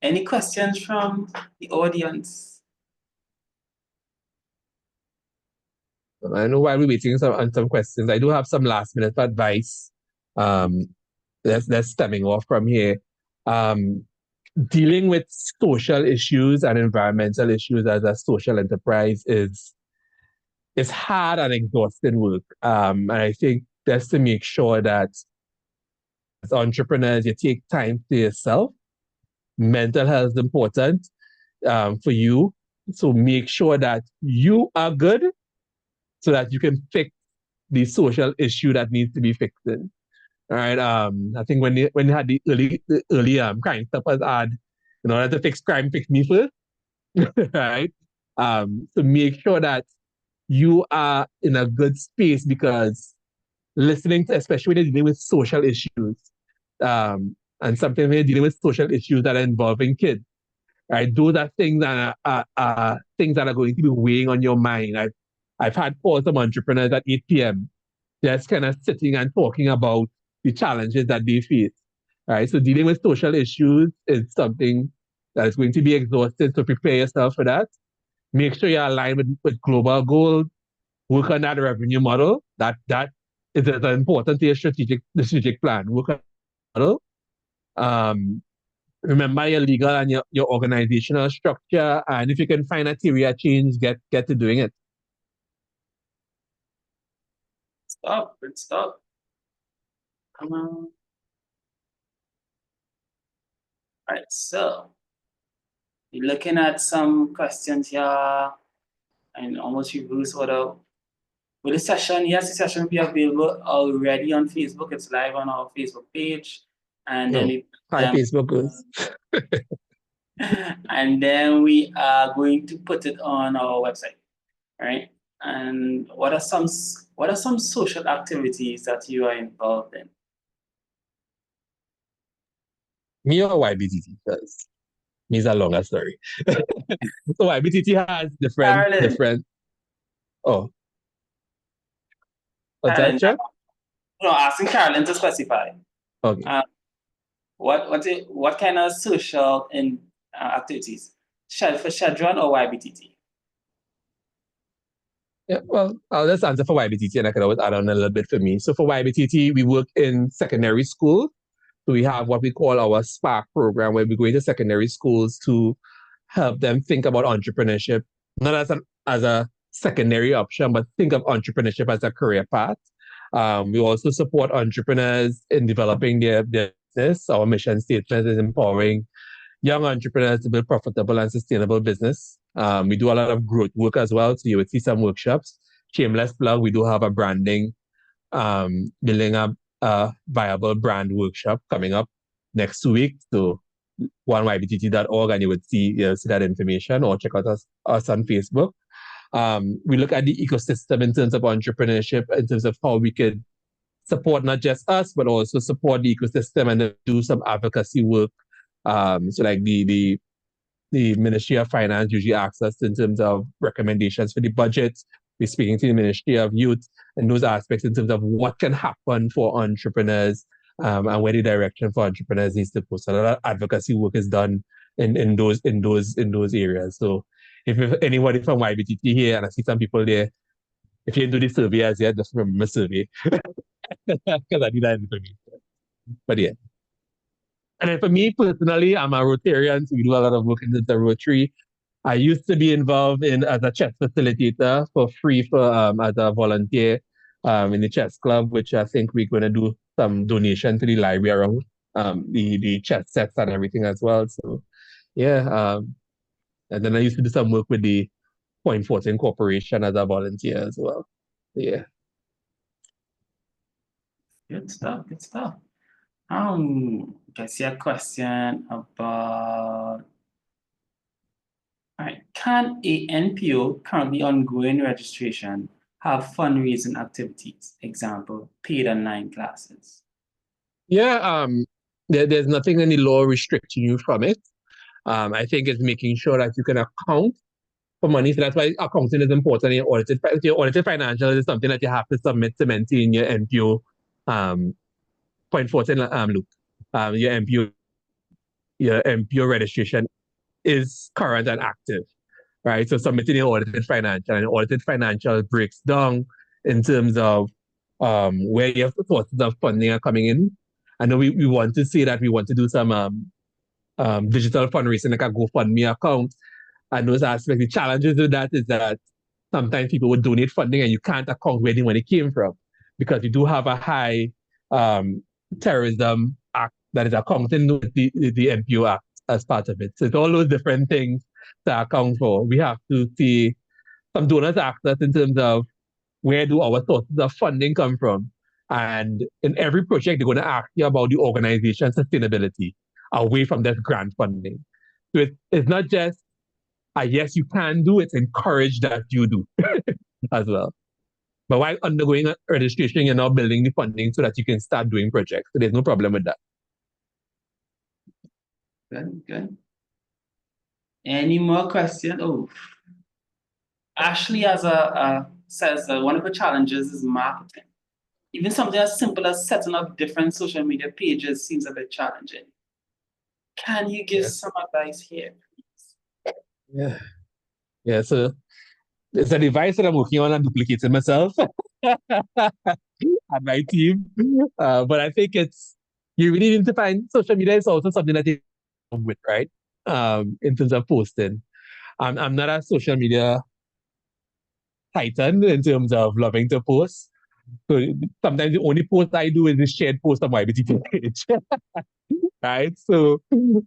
Any questions from the audience? I know while we're waiting on some questions, I do have some last minute advice. That's stemming off from here. Dealing with social issues and environmental issues as a social enterprise is hard and exhausting work. And I think just to make sure that as entrepreneurs, you take time for yourself. Mental health is important for you. So make sure that you are good so that you can fix the social issue that needs to be fixed. All right. I think when you had the early crime stoppers ad, in order to fix crime, fix me first. Right. So make sure that you are in a good space, because listening to, especially when you're dealing with social issues, and sometimes when you're dealing with social issues that are involving kids, right? Those are things that are things that are going to be weighing on your mind. I've had calls from entrepreneurs at 8 p.m. just kind of sitting and talking about the challenges that they face. Right. So dealing with social issues is something that is going to be exhausting. So prepare yourself for that. Make sure you're aligned with global goals. Work on that revenue model. That is an important to your strategic plan. Work on that model. Remember your legal and your organizational structure. And if you can find a area change, get to doing it. Good stuff. Come on. All right, so you're looking at some questions here and almost reverse order. With the session, yes, the session will be available already on Facebook. It's live on our Facebook page. And then Facebook goes. and then we are going to put it on our website, right? And what are some social activities that you are involved in? Me or YBTT first? Me is a longer story. So YBTT has different. Oh. What's that, Chuck? No, asking Carolyn to specify. Okay. What kind of social activities? For Shedron or YBTT? Yeah, well, I'll just answer for YBTT and I can always add on a little bit for me. So for YBTT, we work in secondary schools. So we have what we call our Spark program, where we go into secondary schools to help them think about entrepreneurship, not as a secondary option, but think of entrepreneurship as a career path. We also support entrepreneurs in developing their business. Our mission statement is empowering young entrepreneurs to build profitable and sustainable business. We do a lot of growth work as well. So you would see some workshops. Shameless plug, we do have a branding, building up a viable brand workshop coming up next week. So oneyBTT.org and you would see that information, or check out us on Facebook. We look at the ecosystem in terms of entrepreneurship, in terms of how we could support not just us, but also support the ecosystem and do some advocacy work. So like the Ministry of Finance usually asks us in terms of recommendations for the budget. We're speaking to the Ministry of Youth and those aspects in terms of what can happen for entrepreneurs, and where the direction for entrepreneurs needs to go. So a lot of advocacy work is done in those areas. So if anybody from YBTT here, and I see some people there, if you didn't do the survey as yet, just remember the survey. Because I need that information. But yeah. And then for me personally, I'm a Rotarian, so we do a lot of work in the Rotary. I used to be involved as a chess facilitator for free as a volunteer in the chess club, which I think we're going to do some donation to the library around the chess sets and everything as well. So yeah, and then I used to do some work with the Point 14 Corporation as a volunteer as well. Yeah. Good stuff, good stuff. I see a question about, all right, can a NPO currently ongoing registration have fundraising activities? Example, paid online classes. Yeah, there's nothing in the law restricting you from it. I think it's making sure that you can account for money. So that's why accounting is important. Your audited financial is something that you have to submit to maintain your NPO Point 14 loop. Your MPO registration is current and active, right? So submitting your audited financial, and audited financial breaks down in terms of where your sources of funding are coming in. I know we want to say that we want to do some digital fundraising, like a GoFundMe account. And those aspects, the challenges with that is that sometimes people would donate funding and you can't account where the money came from, because you do have a high terrorism act that is accounting with the MPO Act as part of it. So it's all those different things to account for. We have to see some donors ask us in terms of where do our sources of funding come from. And in every project, they're going to ask you about the organization's sustainability away from that grant funding. So it's not just yes, you can do, it's encouraged that you do as well. But while undergoing a registration, you're now building the funding so that you can start doing projects. So there's no problem with that. Good, good. Any more questions? Oh, Ashley says that one of the challenges is marketing. Even something as simple as setting up different social media pages seems a bit challenging. Can you give some advice here, please? Yeah, so it's a device that I'm working on and duplicating myself and my team. But I think you really need to find social media is also something that you with, right? In terms of posting. I'm not a social media titan in terms of loving to post. So sometimes the only post I do is the shared post on my BTT page. Right? So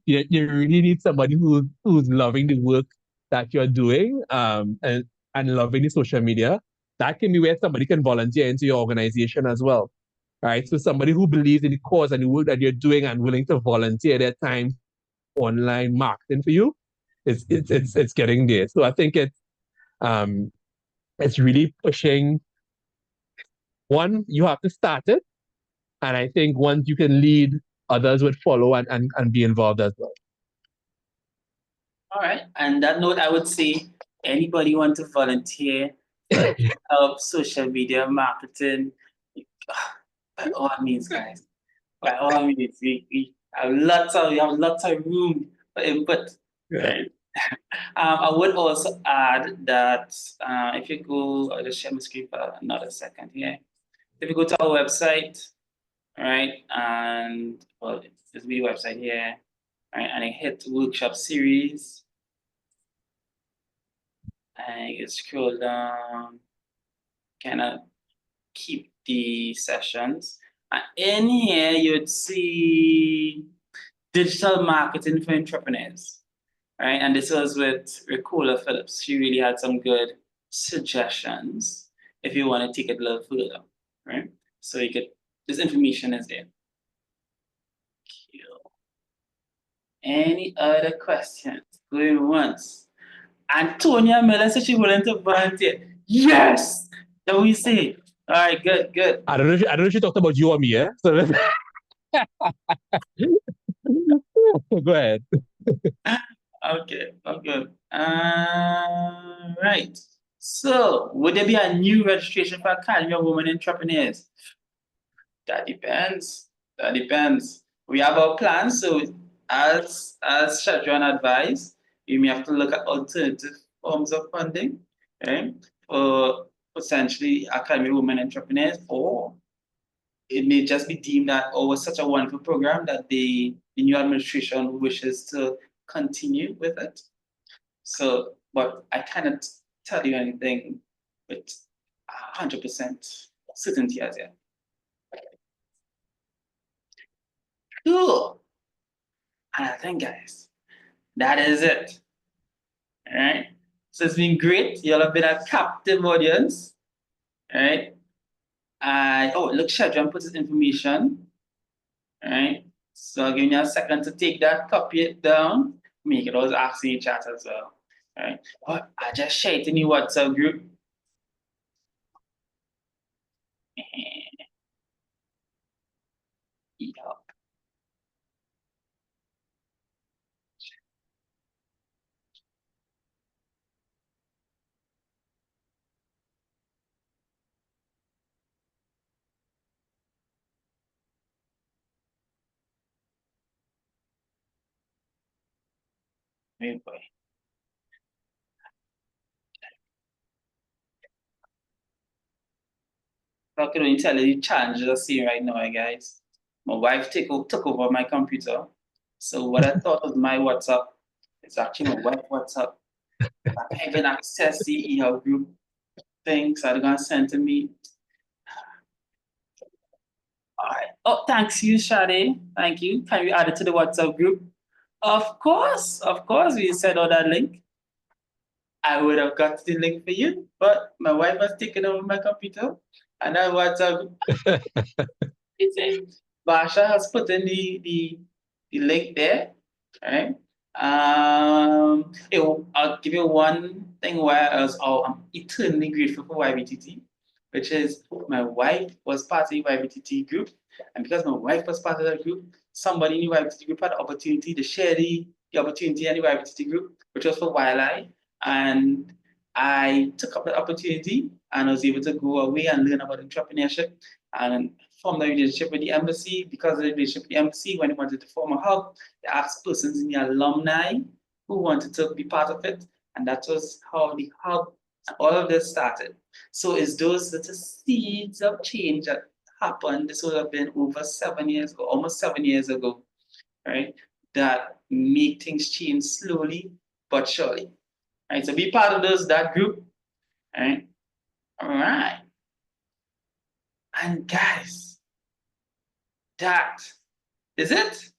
you really need somebody who's loving the work that you're doing and loving the social media. That can be where somebody can volunteer into your organization as well. Right? So somebody who believes in the cause and the work that you're doing and willing to volunteer their time online marketing for you, it's getting there. So I think it's really pushing. One, you have to start it. And I think once you can lead, others would follow and be involved as well. All right. And that note, I would say anybody want to volunteer to help social media marketing, by all means, guys. By all means, we have lots of room for input. Right? I would also add that if you go, I'll just share my screen for another second here. If you go to our website, right, and well, there's the website here, right, and I hit workshop series, and you scroll down, kind of keep the sessions. And in here, you'd see digital marketing for entrepreneurs, right? And this was with Ricola Phillips. She really had some good suggestions if you want to take it a little further, right? So you could, this information is there. Cool. Any other questions? Going once. Antonia Miller said she willing to volunteer. Yes! That we say. All right, good, good. I don't know if she talked about you or me, yeah? So go ahead. Okay. Right. So, would there be a new registration for Academy of Women Entrepreneurs? That depends. We have our plans. So, as Shedron advised, you may have to look at alternative forms of funding, right? For potentially Academy of Women Entrepreneurs, or it may just be deemed that, oh, it's such a wonderful program that the new administration wishes to continue with it. So, but I cannot tell you anything with 100% certainty as yet. Cool. And I think, guys, that is it. All right. So it's been great. Y'all have been a captive audience. All right. Oh, look, Shedron put his information. All right. So I'll give you a second to take that, copy it down. Make it always ask in chat as well. All right. Oh, I just shared it in the WhatsApp group. Yeah. Wait, boy. I can only tell you the challenges I see right now, guys. My wife took over my computer. So what I thought was my WhatsApp, it's actually my wife's WhatsApp. I can't even access the Ehub group thing, so they're gonna send to me. All right. Oh, thanks you, Shade. Thank you. Can we add it to the WhatsApp group? Of course, we sent out that link. I would have got the link for you, but my wife has taken over my computer, and that WhatsApp. Basha has put in the link there, right? I'll give you one thing where I'm eternally grateful for YBTT, which is my wife was part of the YBTT group, and because my wife was part of that group, somebody in the YBTT group had the opportunity to share the opportunity in the YBTT group, which was for YLI, and I took up the opportunity and I was able to go away and learn about entrepreneurship and form the relationship with the embassy. Because of the relationship with the embassy, when they wanted to form a hub, they asked persons in the alumni who wanted to be part of it. And that was how the hub and all of this started. So it's those little seeds of change that happened. This would have been over 7 years ago, almost 7 years ago, right? That make things change slowly but surely. Right? So be part of that group. Right? All right. And guys, that is it.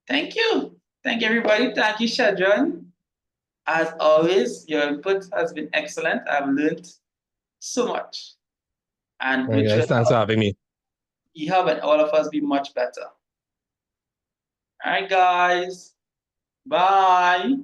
Thank you. Thank you, everybody. Thank you, Shedron. As always, your input has been excellent. I've learned so much. And Right, guys, thanks for having me. Ehub and all of us be much better. All right, guys. Bye.